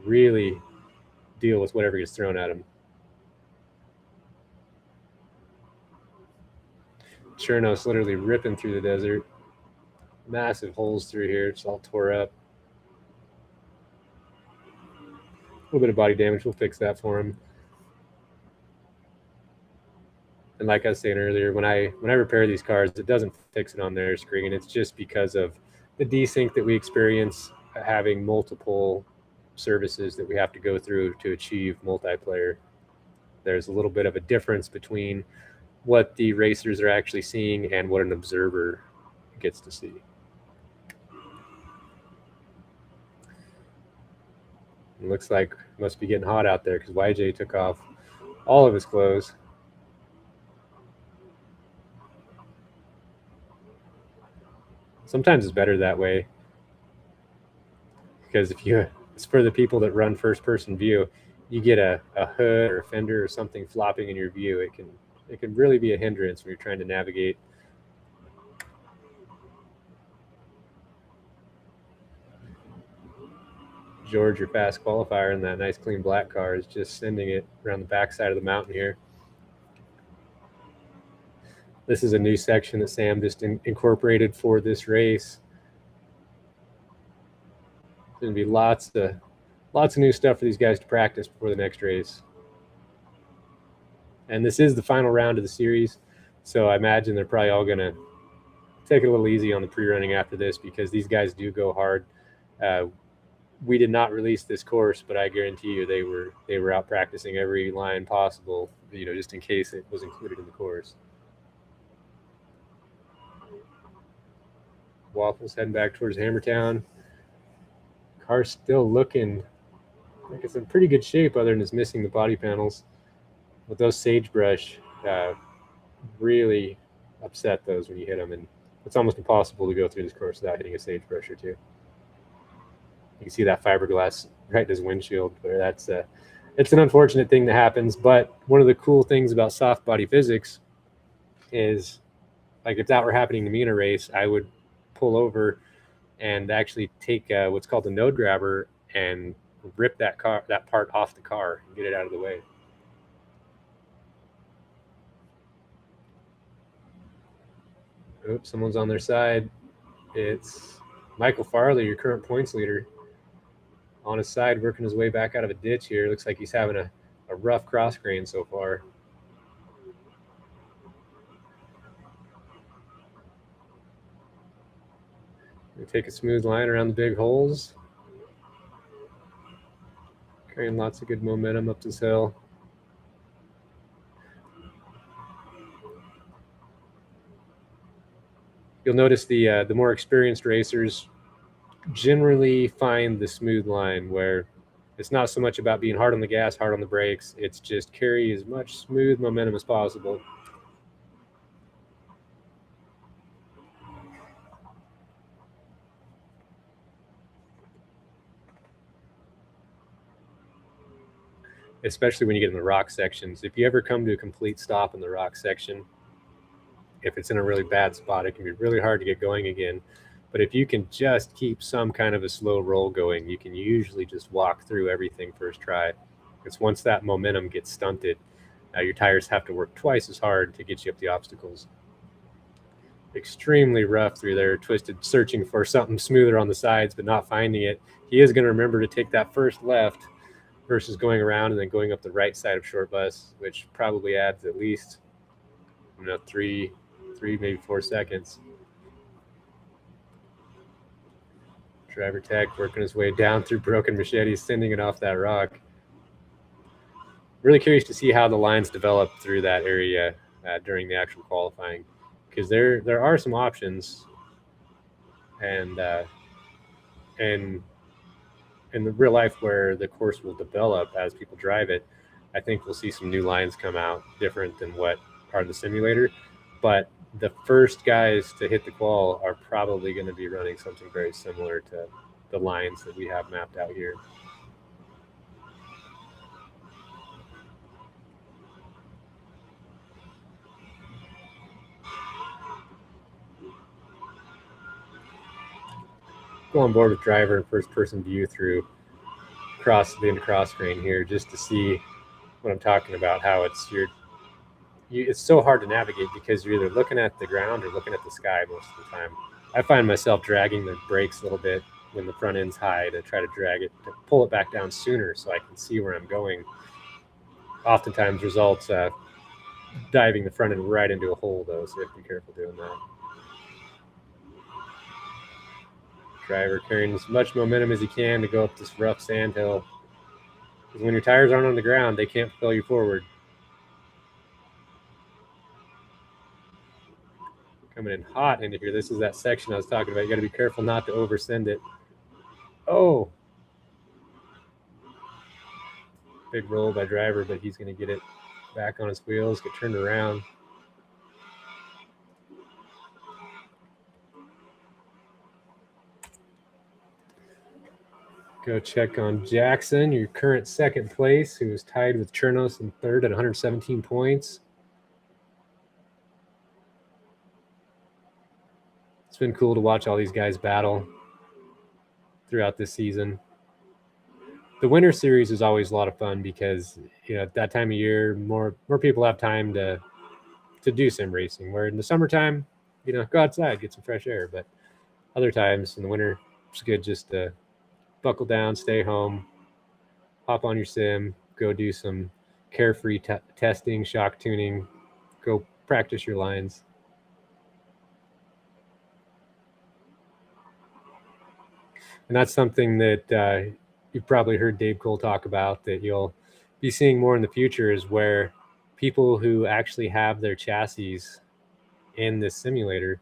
really deal with whatever gets thrown at them. Cherno's literally ripping through the desert. Massive holes through here. It's all tore up. A little bit of body damage. We'll fix that for him. And like I was saying earlier, when I repair these cars, it doesn't fix it on their screen. It's just because of the desync that we experience, having multiple services that we have to go through to achieve multiplayer. There's a little bit of a difference between what the racers are actually seeing and what an observer gets to see. It looks like it must be getting hot out there, because YJ took off all of his clothes. Sometimes it's better that way, because it's for the people that run first-person view, you get a hood or a fender or something flopping in your view. It can really be a hindrance when you're trying to navigate. George, your fast qualifier in that nice clean black car, is just sending it around the backside of the mountain here. This is a new section that Sam just incorporated for this race. There's going to be lots of new stuff for these guys to practice before the next race. And this is the final round of the series, so I imagine they're probably all going to take it a little easy on the pre-running after this, because these guys do go hard. we did not release this course, but I guarantee you they were out practicing every line possible, just in case it was included in the course. Waffles heading back towards Hammertown. Car's still looking like it's in pretty good shape, other than it's missing the body panels. But those sagebrush really upset those when you hit them, and it's almost impossible to go through this course without hitting a sagebrush or two. You can see that fiberglass right in his windshield. Where it's an unfortunate thing that happens, but one of the cool things about soft body physics is, like, if that were happening to me in a race, I would pull over and actually take what's called a node grabber and rip that part off the car and get it out of the way. Oops, someone's on their side. It's Michael Farley, your current points leader, on his side, working his way back out of a ditch here. Looks like he's having a rough cross grain so far. We take a smooth line around the big holes. Carrying lots of good momentum up this hill. You'll notice the more experienced racers generally find the smooth line, where it's not so much about being hard on the gas, hard on the brakes. It's just carry as much smooth momentum as possible. Especially when you get in the rock sections. If you ever come to a complete stop in the rock section, if it's in a really bad spot, it can be really hard to get going again. But if you can just keep some kind of a slow roll going, you can usually just walk through everything first try. Because once that momentum gets stunted, your tires have to work twice as hard to get you up the obstacles. Extremely rough through there, Twisted, searching for something smoother on the sides, but not finding it. He is going to remember to take that first left versus going around and then going up the right side of short bus, which probably adds at least 3, maybe 4 seconds. Driver tech working his way down through broken machetes, sending it off that rock. Really curious to see how the lines develop through that area during the actual qualifying, because there are some options, and in the real life where the course will develop as people drive it, I think we'll see some new lines come out different than what are the simulator. But the first guys to hit the qual are probably going to be running something very similar to the lines that we have mapped out here. Go on board with driver and first person view through the cross grain here, just to see what I'm talking about, how it's it's so hard to navigate because you're either looking at the ground or looking at the sky most of the time. I find myself dragging the brakes a little bit when the front end's high to try to pull it back down sooner so I can see where I'm going. Oftentimes results diving the front end right into a hole, though, so you have to be careful doing that. Driver carrying as much momentum as he can to go up this rough sand hill, because when your tires aren't on the ground, they can't propel you forward. Coming in hot into here. This is that section I was talking about. You got to be careful not to oversend it. Oh, big roll by driver, but he's going to get it back on his wheels, get turned around. Go check on Jackson, your current second place, who is tied with Chernos in third at 117 points. It's been cool to watch all these guys battle throughout this season. The winter series is always a lot of fun because at that time of year, more people have time to do sim racing. Where in the summertime, go outside, get some fresh air. But other times in the winter, it's good just to buckle down, stay home, hop on your sim, go do some carefree testing, shock tuning, go practice your lines. And that's something that you've probably heard Dave Cole talk about, that you'll be seeing more in the future, is where people who actually have their chassis in this simulator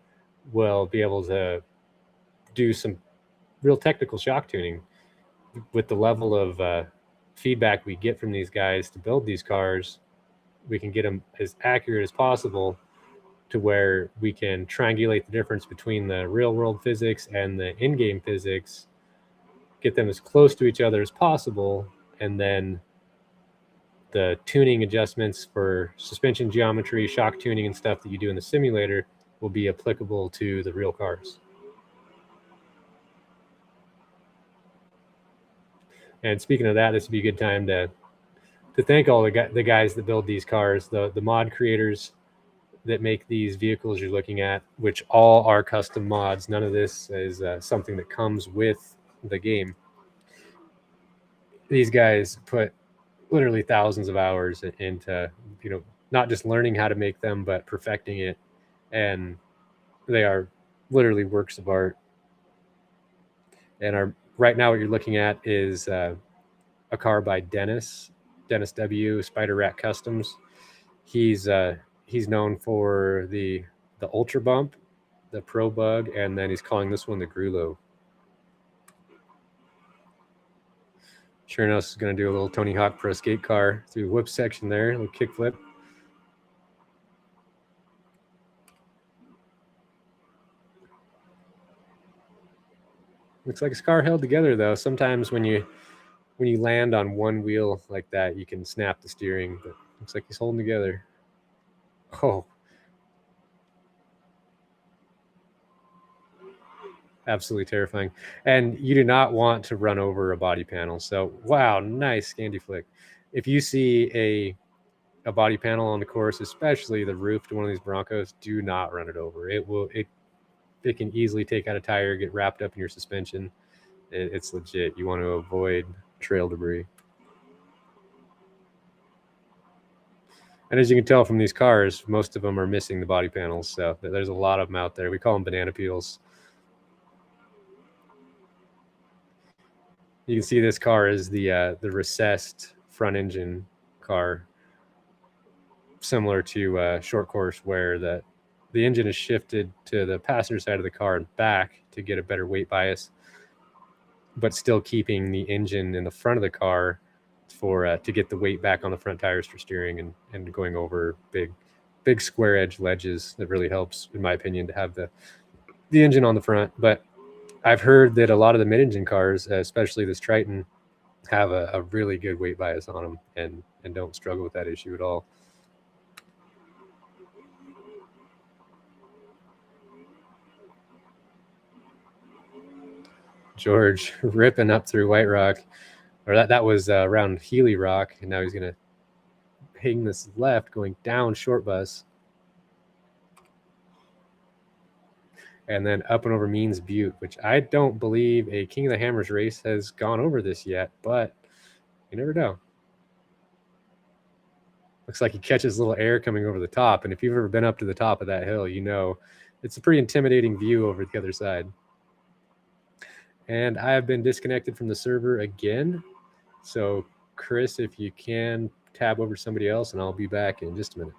will be able to do some real technical shock tuning. With the level of feedback we get from these guys to build these cars, we can get them as accurate as possible, to where we can triangulate the difference between the real world physics and the in-game physics, get them as close to each other as possible, and then the tuning adjustments for suspension geometry, shock tuning, and stuff that you do in the simulator will be applicable to the real cars. And speaking of that, this would be a good time to thank all the guys that build these cars, the mod creators that make these vehicles you're looking at, which all are custom mods. None of this is something that comes with the game. These guys put literally thousands of hours into, not just learning how to make them, but perfecting it. And they are literally works of art. And right now what you're looking at is a car by Dennis W, Spider Rat Customs. He's known for the Ultra Bump, the Pro Bug, and then he's calling this one the Grulo. Sure enough, is going to do a little Tony Hawk Pro Skate car through the whip section there, a little kickflip. Looks like his car held together, though. Sometimes when you land on one wheel like that, you can snap the steering, but looks like he's holding together. Oh, absolutely terrifying. And you do not want to run over a body panel. So, wow, nice Scandi flick. If you see a body panel on the course, especially the roof to one of these Broncos, do not run it over. It can easily take out a tire, get wrapped up in your suspension. It's legit. You want to avoid trail debris. And as you can tell from these cars, most of them are missing the body panels. So there's a lot of them out there. We call them banana peels. You can see this car is the recessed front engine car, similar to short course, where the engine is shifted to the passenger side of the car and back to get a better weight bias, but still keeping the engine in the front of the car for to get the weight back on the front tires for steering and going over big square edge ledges. That really helps, in my opinion, to have the engine on the front. But I've heard that a lot of the mid-engine cars, especially this Triton, have a really good weight bias on them and don't struggle with that issue at all. George ripping up through White Rock, or that was around Healy Rock, and now he's going to hang this left going down Short Bus. And then up and over Means Butte, which I don't believe a King of the Hammers race has gone over this yet, but you never know. Looks like he catches a little air coming over the top, and if you've ever been up to the top of that hill, you know it's a pretty intimidating view over the other side. And I have been disconnected from the server again. So, Chris, if you can tab over to somebody else, and I'll be back in just a minute.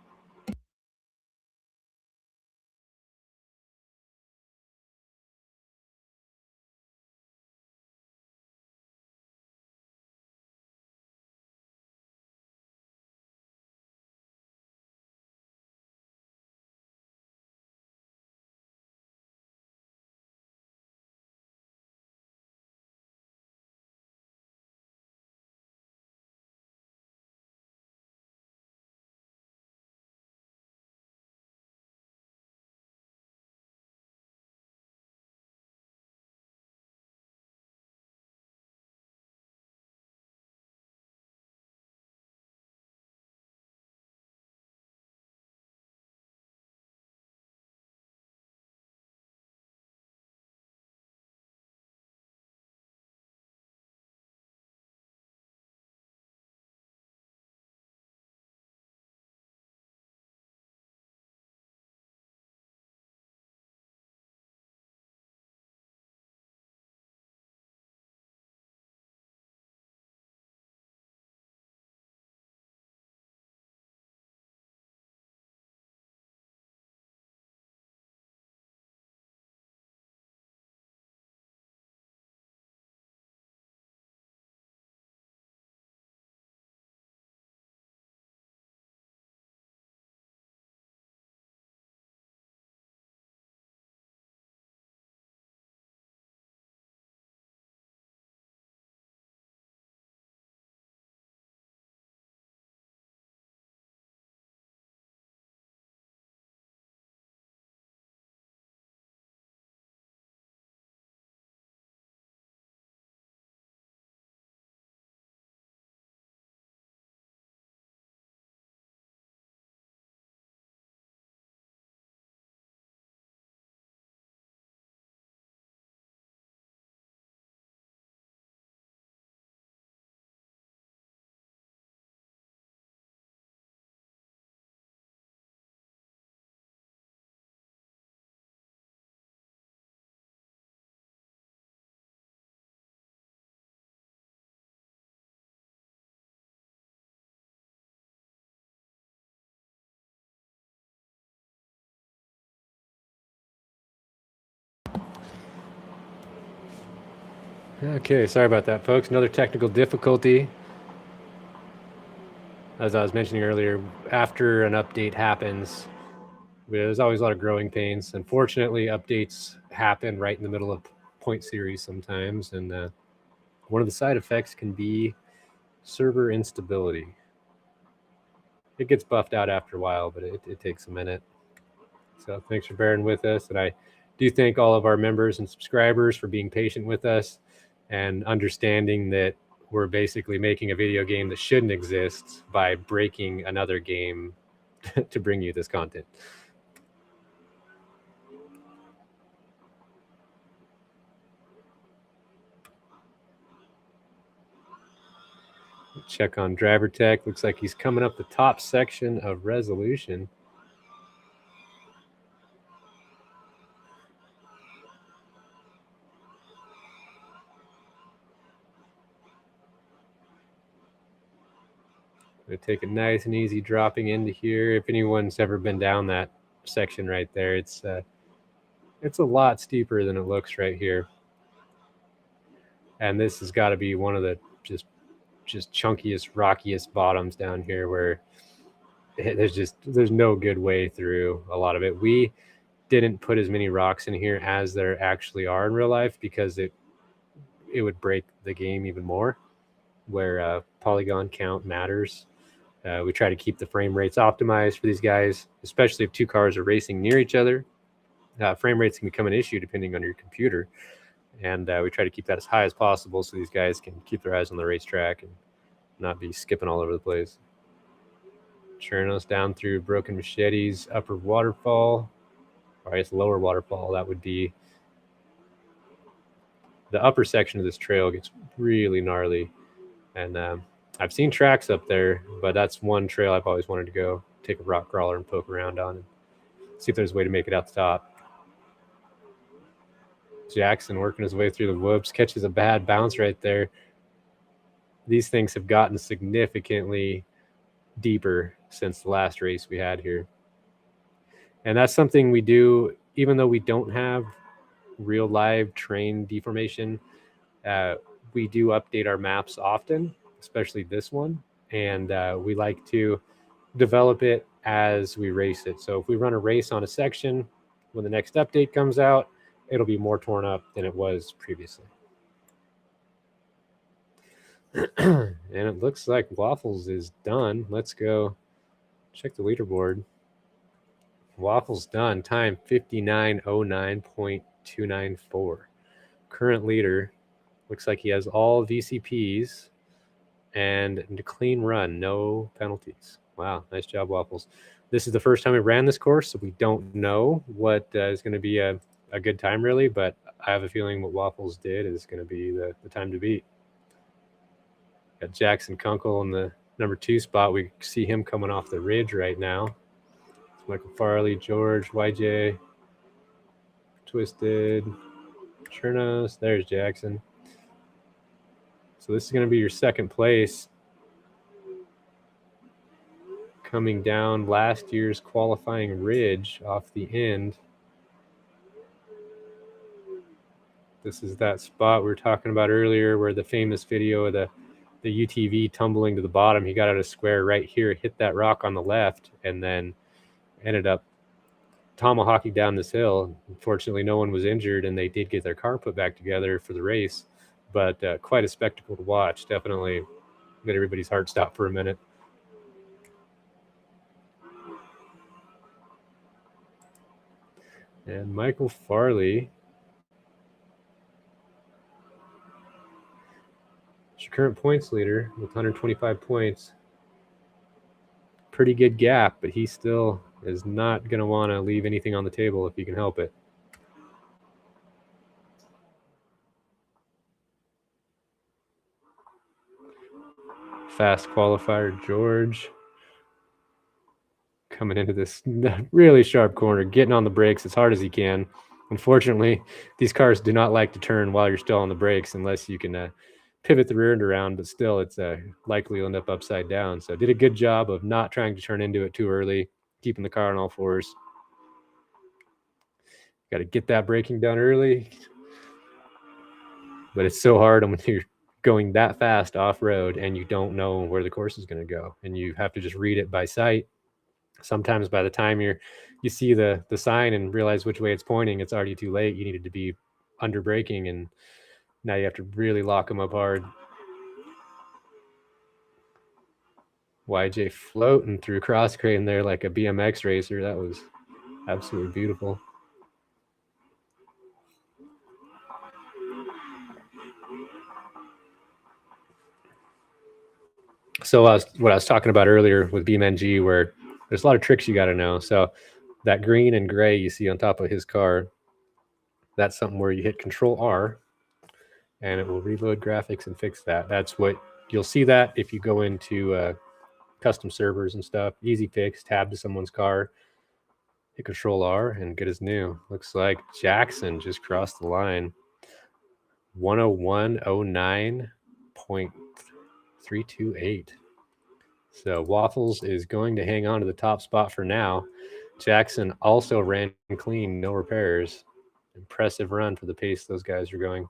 Okay, sorry about that, folks. Another technical difficulty. As I was mentioning earlier, after an update happens, there's always a lot of growing pains. Unfortunately, updates happen right in the middle of point series sometimes, and one of the side effects can be server instability. It gets buffed out after a while, but it takes a minute. So thanks for bearing with us, and I do thank all of our members and subscribers for being patient with us and understanding that we're basically making a video game that shouldn't exist by breaking another game to bring you this content. Check on driver tech. Looks like he's coming up the top section of resolution. Gonna take it nice and easy dropping into here. If anyone's ever been down that section right there, it's a lot steeper than it looks right here. And this has got to be one of the just chunkiest, rockiest bottoms down here where there's no good way through a lot of it. We didn't put as many rocks in here as there actually are in real life because it would break the game even more, where polygon count matters. We try to keep the frame rates optimized for these guys, especially if two cars are racing near each other. Frame rates can become an issue depending on your computer, and we try to keep that as high as possible so these guys can keep their eyes on the racetrack and not be skipping all over the place. Churnos down through Broken Machete's upper waterfall, or I guess lower waterfall. That would be the upper section of this trail gets really gnarly, and I've seen tracks up there, but that's one trail I've always wanted to go take a rock crawler and poke around on and see if there's a way to make it out the top. Jackson working his way through the whoops, catches a bad bounce right there. These things have gotten significantly deeper since the last race we had here. And that's something we do, even though we don't have real live train deformation, we do update our maps often, especially this one. And we like to develop it as we race it. So if we run a race on a section, when the next update comes out, it'll be more torn up than it was previously. And it looks like Waffles is done. Let's go check the leaderboard. Waffles done. Time 59:09.294. Current leader. Looks like he has all VCPs and a clean run, no penalties. Wow, nice job, Waffles. This is the first time we ran this course, so we don't know what is going to be a good time, really, but I have a feeling what Waffles did is going to be the time to beat. Got Jackson Kunkel in the number 2 spot. We see him coming off the ridge right now. It's Michael Farley, George, YJ, Twisted, Chernos. There's Jackson. So this is going to be your second place. Coming down last year's qualifying ridge off the end. This is that spot we were talking about earlier where the famous video of the UTV tumbling to the bottom. He got out of square right here, hit that rock on the left, and then ended up tomahawking down this hill. Unfortunately, no one was injured, and they did get their car put back together for the race. But quite a spectacle to watch. Definitely made everybody's heart stop for a minute. And Michael Farley, your current points leader with 125 points. Pretty good gap, but he still is not going to want to leave anything on the table if he can help it. Fast qualifier George coming into this really sharp corner, getting on the brakes as hard as he can. Unfortunately, these cars do not like to turn while you're still on the brakes unless you can pivot the rear end around, but still it's likely you'll end up upside down. So did a good job of not trying to turn into it too early, keeping the car on all fours. Got to get that braking done early. But it's so hard when you're going that fast off-road and you don't know where the course is going to go, and you have to just read it by sight. Sometimes by the time you see the sign and realize which way it's pointing, it's already too late. You needed to be under braking, and now you have to really lock them up hard. YJ floating through cross crane there like a BMX racer. That was absolutely beautiful. So what I was talking about earlier with BeamNG, where there's a lot of tricks you got to know. So that green and gray you see on top of his car, that's something where you hit Control R, and it will reload graphics and fix that. That's what you'll see that if you go into custom servers and stuff. Easy fix, tab to someone's car, hit Control R, and good as new. Looks like Jackson just crossed the line. 101.09.328. So Waffles is going to hang on to the top spot for now. Jackson also ran clean, no repairs. Impressive run for the pace those guys are going.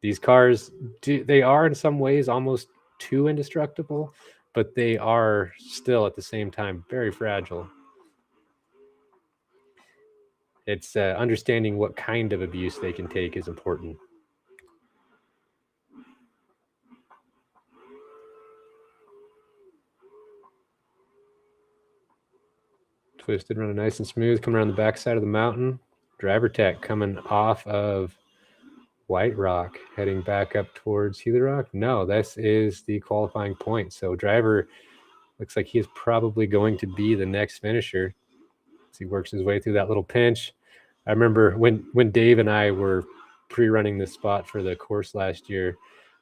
These cars, they are in some ways almost too indestructible, but they are still at the same time very fragile. It's understanding what kind of abuse they can take is important. Twisted, running nice and smooth, coming around the backside of the mountain. Driver Tech coming off of White Rock, heading back up towards Healy Rock. No, this is the qualifying point. So driver looks like he is probably going to be the next finisher as he works his way through that little pinch. I remember when Dave and I were pre-running this spot for the course last year,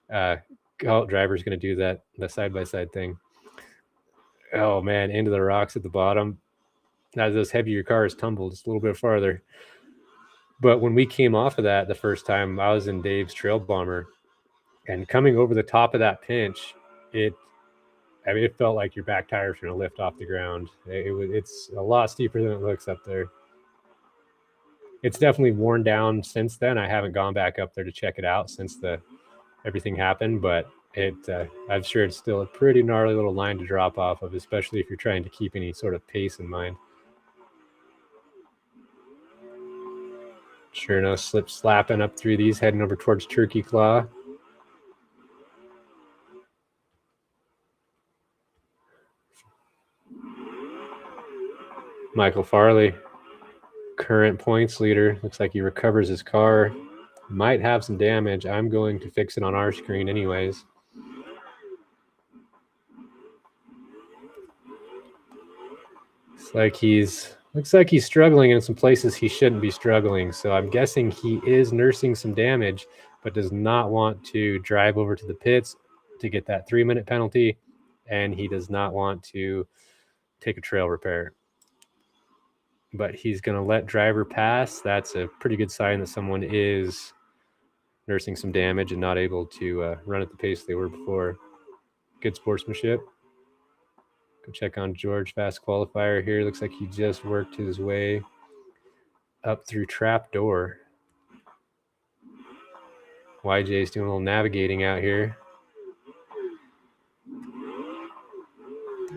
driver's going to do the side-by-side thing. Oh, man, into the rocks at the bottom. As those heavier cars tumbled just a little bit farther. But when we came off of that the first time, I was in Dave's Trail Bomber, and coming over the top of that pinch, it felt like your back tires were going to lift off the ground. It's a lot steeper than it looks up there. It's definitely worn down since then. I haven't gone back up there to check it out since everything happened, but I'm sure it's still a pretty gnarly little line to drop off of, especially if you're trying to keep any sort of pace in mind. Sure enough, slip slapping up through these, heading over towards Turkey Claw. Michael Farley, current points leader. Looks like he recovers his car. Might have some damage. I'm going to fix it on our screen anyways. Looks like he's struggling in some places he shouldn't be struggling. So I'm guessing he is nursing some damage, but does not want to drive over to the pits to get that 3-minute penalty. And he does not want to take a trail repair. But he's going to let driver pass. That's a pretty good sign that someone is nursing some damage and not able to run at the pace they were before. Good sportsmanship. Go check on George, fast qualifier here. Looks like he just worked his way up through Trap Door. YJ's doing a little navigating out here.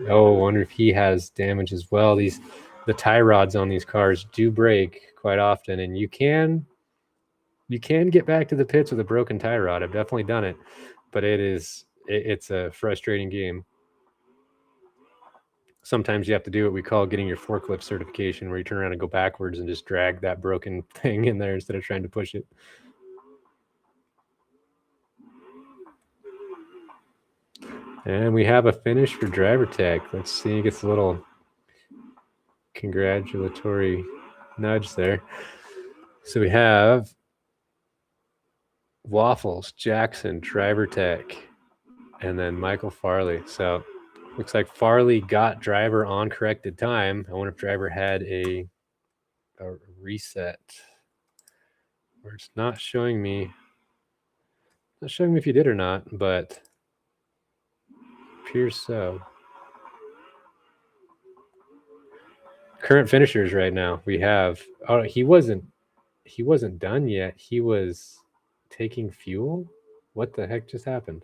Oh, I wonder if he has damage as well. The tie rods on these cars do break quite often, and you can get back to the pits with a broken tie rod. I've definitely done it, but it's a frustrating game. Sometimes you have to do what we call getting your forklift certification, where you turn around and go backwards and just drag that broken thing in there instead of trying to push it. And we have a finish for Driver Tech. Let's see, he gets a little congratulatory nudge there. So we have Waffles, Jackson, Driver Tech, and then Michael Farley. So looks like Farley got driver on corrected time. I wonder if driver had a reset. Or it's not showing me. Not showing me if you did or not, but appears so. Current finishers right now. We have he wasn't done yet. He was taking fuel? What the heck just happened?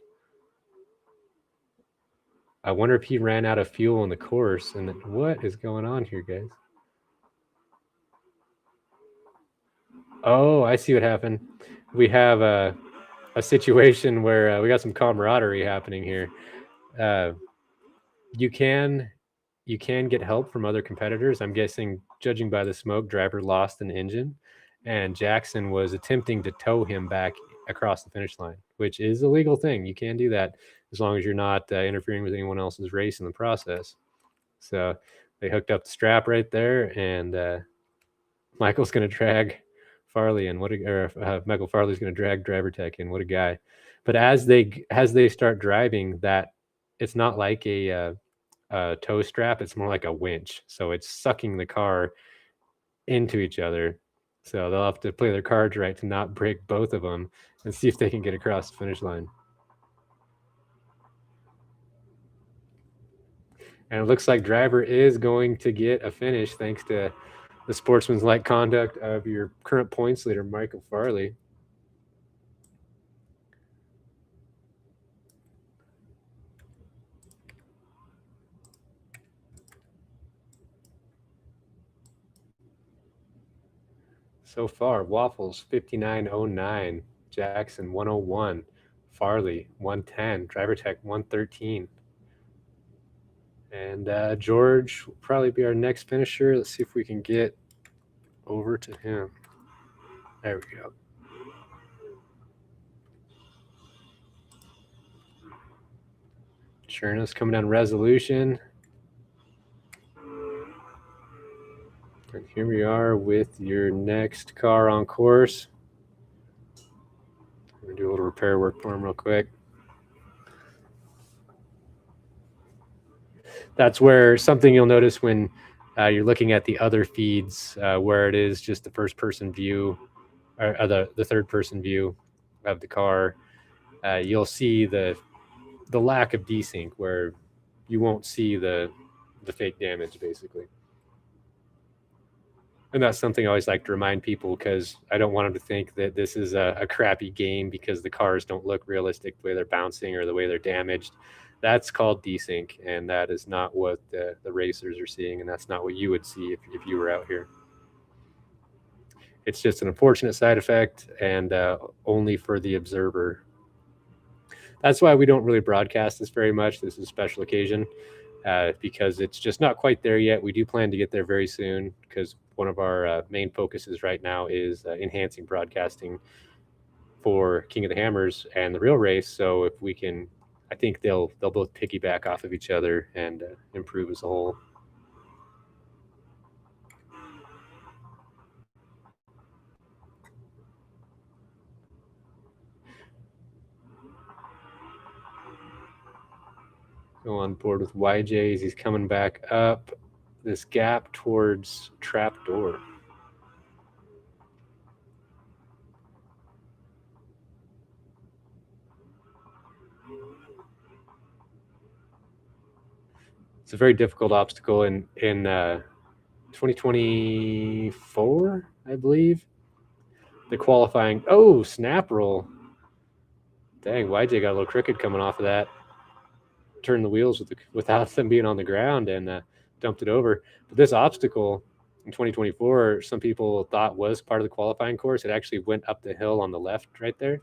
I wonder if he ran out of fuel in the course. And what is going on here, guys? Oh, I see what happened. We have a situation where we got some camaraderie happening here. You can get help from other competitors. I'm guessing, judging by the smoke, driver lost an engine, and Jackson was attempting to tow him back across the finish line, which is a legal thing. You can do that as long as you're not interfering with anyone else's race in the process. So they hooked up the strap right there, and Michael's going to drag Farley in. Michael Farley's going to drag Driver Tech in. What a guy! But as they start driving, that it's not like a tow strap. It's more like a winch. So it's sucking the car into each other. So they'll have to play their cards right to not break both of them and see if they can get across the finish line. And it looks like driver is going to get a finish thanks to the sportsmanlike conduct of your current points leader, Michael Farley. So far, Waffles 59.09, Jackson 101, Farley 110, Driver Tech 113. And George will probably be our next finisher. Let's see if we can get over to him. There we go. Chernos coming down Resolution. And here we are with your next car on course. I'm going to do a little repair work for him real quick. That's where something you'll notice when you're looking at the other feeds, where it is just the first-person view, or the third-person view of the car. You'll see the lack of desync, where you won't see the fake damage, basically. And that's something I always like to remind people, because I don't want them to think that this is a crappy game because the cars don't look realistic the way they're bouncing or the way they're damaged. That's called desync, and that is not what the racers are seeing, and that's not what you would see if you were out here. It's just an unfortunate side effect, and only for the observer. That's why we don't really broadcast this very much. This is a special occasion, because it's just not quite there yet. We do plan to get there very soon, because one of our main focuses right now is enhancing broadcasting for King of the Hammers and the real race. So if we can, I think they'll both piggyback off of each other and improve as a whole. Go on board with YJ's. He's coming back up this gap towards Trapdoor. It's a very difficult obstacle in 2024, I believe. The qualifying. Oh, snap roll. Dang, YJ got a little crooked coming off of that. Turned the wheels without them being on the ground and dumped it over. But this obstacle in 2024, some people thought was part of the qualifying course. It actually went up the hill on the left right there.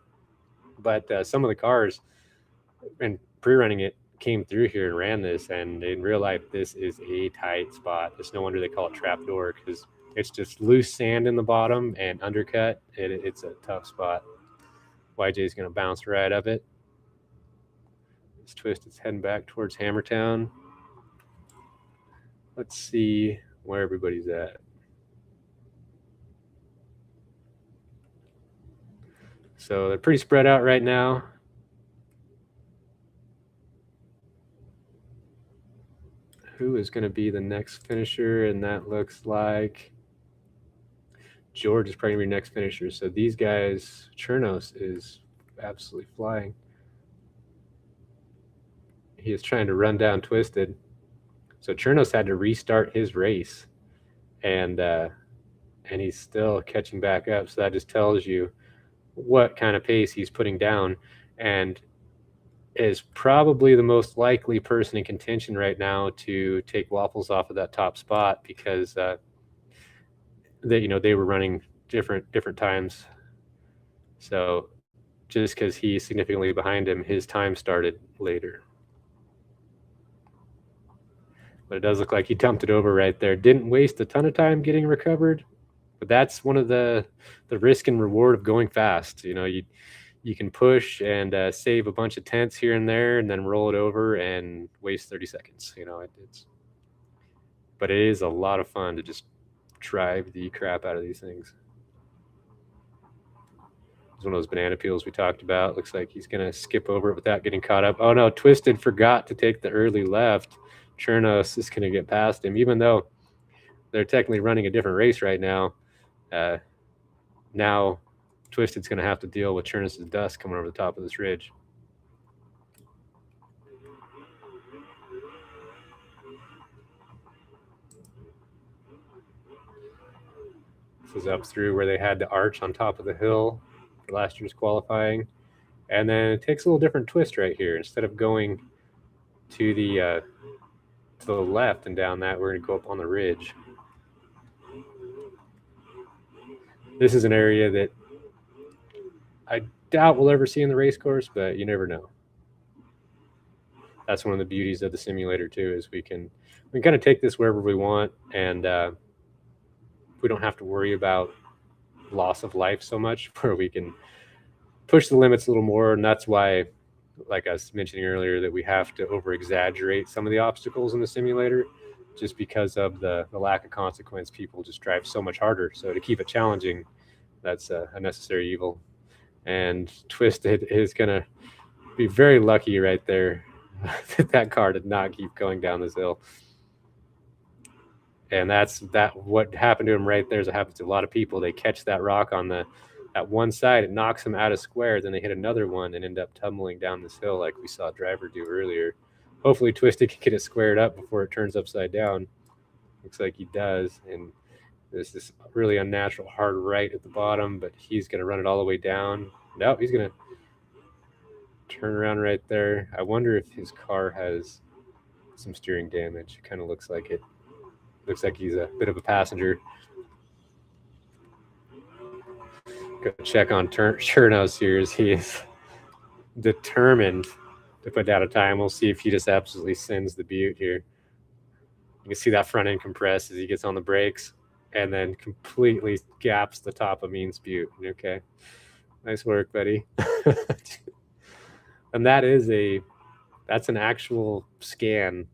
But some of the cars, and pre-running it, came through here and ran this, and in real life, this is a tight spot. It's no wonder they call it Trapdoor, because it's just loose sand in the bottom and undercut. It's a tough spot. YJ's going to bounce right up it. This twist is heading back towards Hammertown. Let's see where everybody's at. So they're pretty spread out right now. Who is going to be the next finisher? And that looks like George is probably going to be next finisher. So these guys, Chernos is absolutely flying. He is trying to run down Twisted. So Chernos had to restart his race, and he's still catching back up. So that just tells you what kind of pace he's putting down, and is probably the most likely person in contention right now to take Waffles off of that top spot, because they were running different times. So just because he's significantly behind him, his time started later. But it does look like he dumped it over right there. Didn't waste a ton of time getting recovered, but that's one of the risk and reward of going fast. You can push and save a bunch of tenths here and there, and then roll it over and waste 30 seconds. But it is a lot of fun to just drive the crap out of these things. It's one of those banana peels we talked about. Looks like he's going to skip over it without getting caught up. Oh no, Twisted forgot to take the early left. Chernos is going to get past him, even though they're technically running a different race right now. Now Twisted's going to have to deal with Chernos' dust coming over the top of this ridge. This is up through where they had the arch on top of the hill for last year's qualifying. And then it takes a little different twist right here. Instead of going to the left and down that, we're going to go up on the ridge. This is an area that I doubt we'll ever see in the race course, but you never know. That's one of the beauties of the simulator too, is we can kind of take this wherever we want, and we don't have to worry about loss of life so much, where we can push the limits a little more. And that's why, like I was mentioning earlier, that we have to over exaggerate some of the obstacles in the simulator, just because of the lack of consequence. People just drive so much harder. So to keep it challenging, that's a necessary evil. And Twisted is going to be very lucky right there that car did not keep going down this hill. And that's what happened to him right there is it happens to a lot of people. They catch that rock on at one side, it knocks them out of square, then they hit another one and end up tumbling down this hill like we saw Driver do earlier. Hopefully Twisted can get it squared up before it turns upside down. Looks like he does. And there's this really unnatural hard right at the bottom, but he's going to run it all the way down. No, he's going to turn around right there. I wonder if his car has some steering damage. It kind of looks like it. Looks like he's a bit of a passenger. Go check on Chernos here, as he is determined to put down a time. We'll see if he just absolutely sends the butte here. You can see that front end compress as he gets on the brakes, and then completely gaps the top of Means Butte. Okay, nice work, buddy. And that's an actual scan,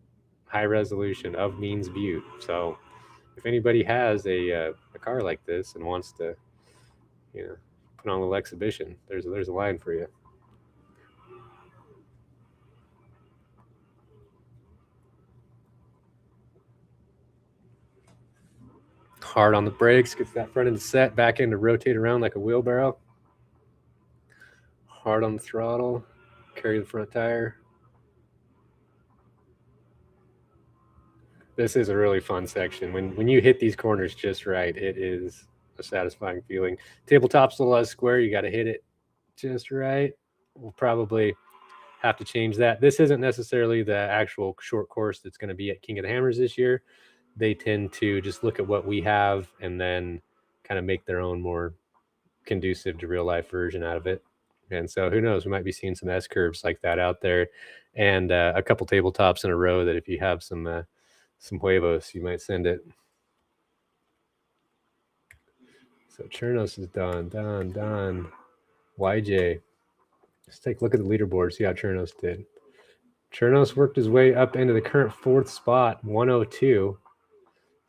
high resolution of Means Butte. So if anybody has a car like this and wants to, put on a little exhibition, there's a line for you. Hard on the brakes, gets that front end set, back end to rotate around like a wheelbarrow. Hard on the throttle, carry the front tire. This is a really fun section. When you hit these corners just right, it is a satisfying feeling. Tabletop's a little square, you got to hit it just right. We'll probably have to change that. This isn't necessarily the actual short course that's going to be at King of the Hammers this year. They tend to just look at what we have and then kind of make their own more conducive to real life version out of it. And so who knows, we might be seeing some S curves like that out there, and a couple tabletops in a row that if you have some huevos, you might send it. So Chernos is done. YJ. Let's take a look at the leaderboard, see how Chernos did. Chernos worked his way up into the current 4th spot, 102.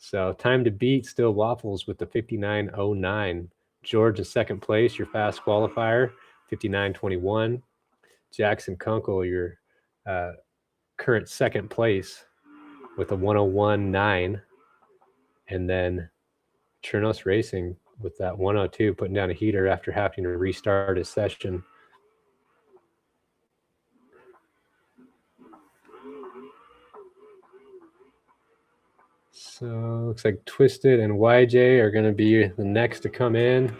So time to beat still Waffles with the 59.09. George in 2nd place, your fast qualifier, 59.21. Jackson Kunkel, your current 2nd place with a 101.9. And then Chernos Racing with that 102, putting down a heater after having to restart his session. So looks like Twisted and YJ are going to be the next to come in.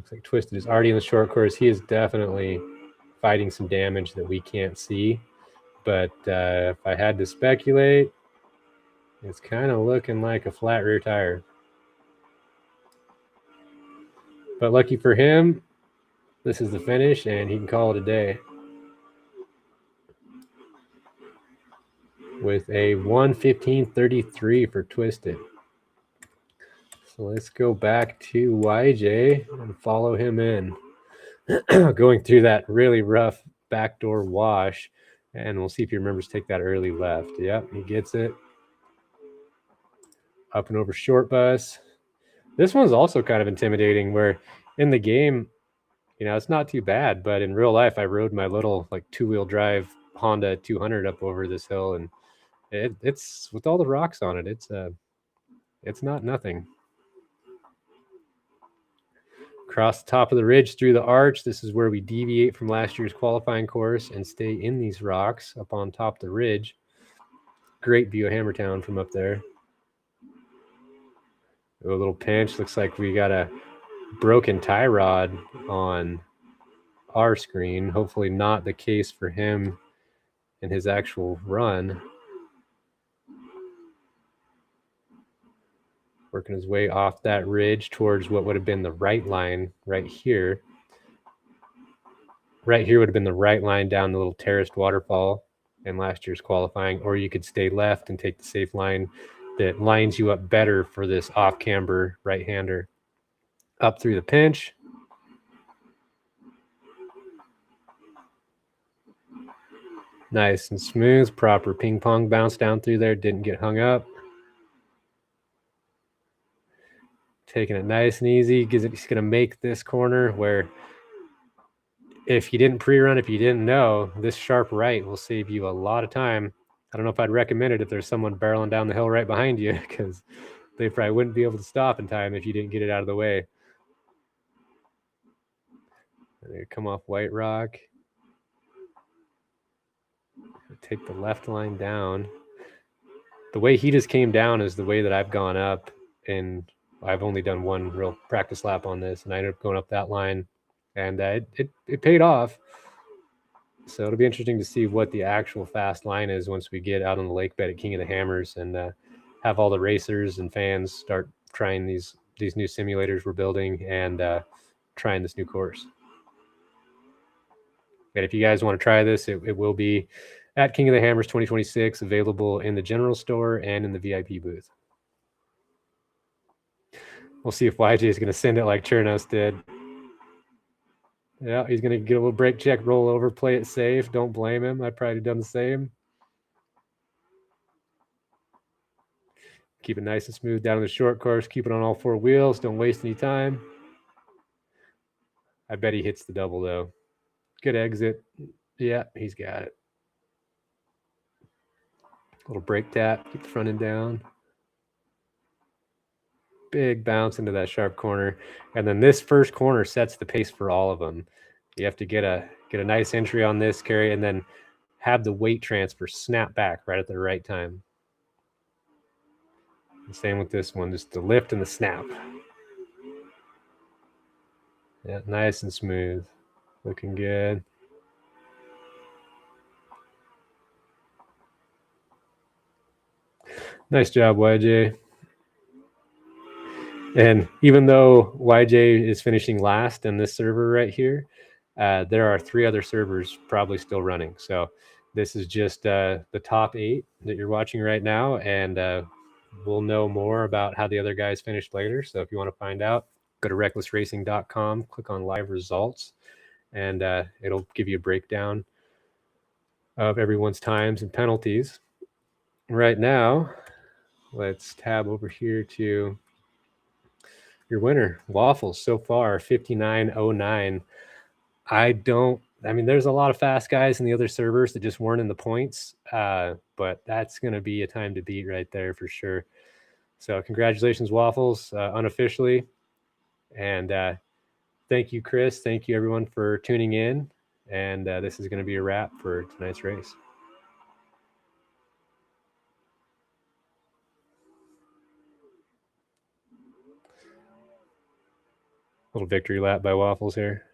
Looks like Twisted is already in the short course. He is definitely fighting some damage that we can't see. But if I had to speculate, it's kind of looking like a flat rear tire. But lucky for him, this is the finish, and he can call it a day with a 1:15:33 for Twisted. So let's go back to YJ and follow him in. Going through that really rough backdoor wash, and we'll see if he remembers to take that early left. Yep, he gets it. Up and over short bus. This one's also kind of intimidating, where in the game, it's not too bad, but in real life, I rode my little like 2-wheel drive Honda 200 up over this hill, and it's with all the rocks on it. It's not nothing. Across the top of the ridge through the arch, this is where we deviate from last year's qualifying course and stay in these rocks up on top of the ridge. Great view of Hammertown from up there. A little pinch. Looks like we got a broken tie rod on our screen. Hopefully not the case for him in his actual run. Working his way off that ridge towards what would have been the right line right here. Right here would have been the right line down the little terraced waterfall in last year's qualifying, or you could stay left and take the safe line that lines you up better for this off-camber right-hander. Up through the pinch. Nice and smooth, proper ping pong bounce down through there, didn't get hung up. Taking it nice and easy, because he's going to make this corner where if you didn't pre-run, if you didn't know, this sharp right will save you a lot of time. I don't know if I'd recommend it if there's someone barreling down the hill right behind you, because they probably wouldn't be able to stop in time if you didn't get it out of the way. They come off White Rock. Take the left line down. The way he just came down is the way that I've gone up, and I've only done one real practice lap on this, and I ended up going up that line, and it paid off. So it'll be interesting to see what the actual fast line is once we get out on the lake bed at King of the Hammers and have all the racers and fans start trying these new simulators we're building and trying this new course. And if you guys want to try this, it will be at King of the Hammers 2026, available in the general store and in the VIP booth. We'll see if YJ is going to send it like Chernos did. Yeah, he's going to get a little brake check, roll over, play it safe. Don't blame him. I'd probably done the same. Keep it nice and smooth down in the short course. Keep it on all four wheels. Don't waste any time. I bet he hits the double, though. Good exit. Yeah, he's got it. Little brake tap. Keep the front end down. Big bounce into that sharp corner. And then this first corner sets the pace for all of them. You have to get a nice entry on this, Kerry, and then have the weight transfer snap back right at the right time. And same with this one, just the lift and the snap. Yeah, nice and smooth. Looking good. Nice job, YJ. And even though YJ is finishing last in this server right here, there are 3 other servers probably still running. So this is just the top 8 that you're watching right now, and we'll know more about how the other guys finished later. So if you want to find out, go to reklesracing.com, click on live results, and it'll give you a breakdown of everyone's times and penalties. Right now, let's tab over here to your winner, Waffles, so far 59.09. I mean, there's a lot of fast guys in the other servers that just weren't in the points, but that's going to be a time to beat right there for sure. So congratulations, Waffles, unofficially. And thank you, Chris. Thank you, everyone, for tuning in. And this is going to be a wrap for tonight's race. Little victory lap by Waffles here.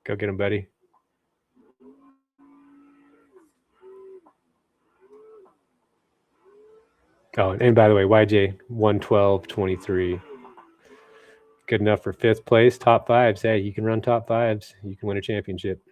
Go get him, buddy. Oh, and by the way, YJ 112.23. Good enough for 5th place. Top 5s. Hey, you can run top 5s. You can win a championship.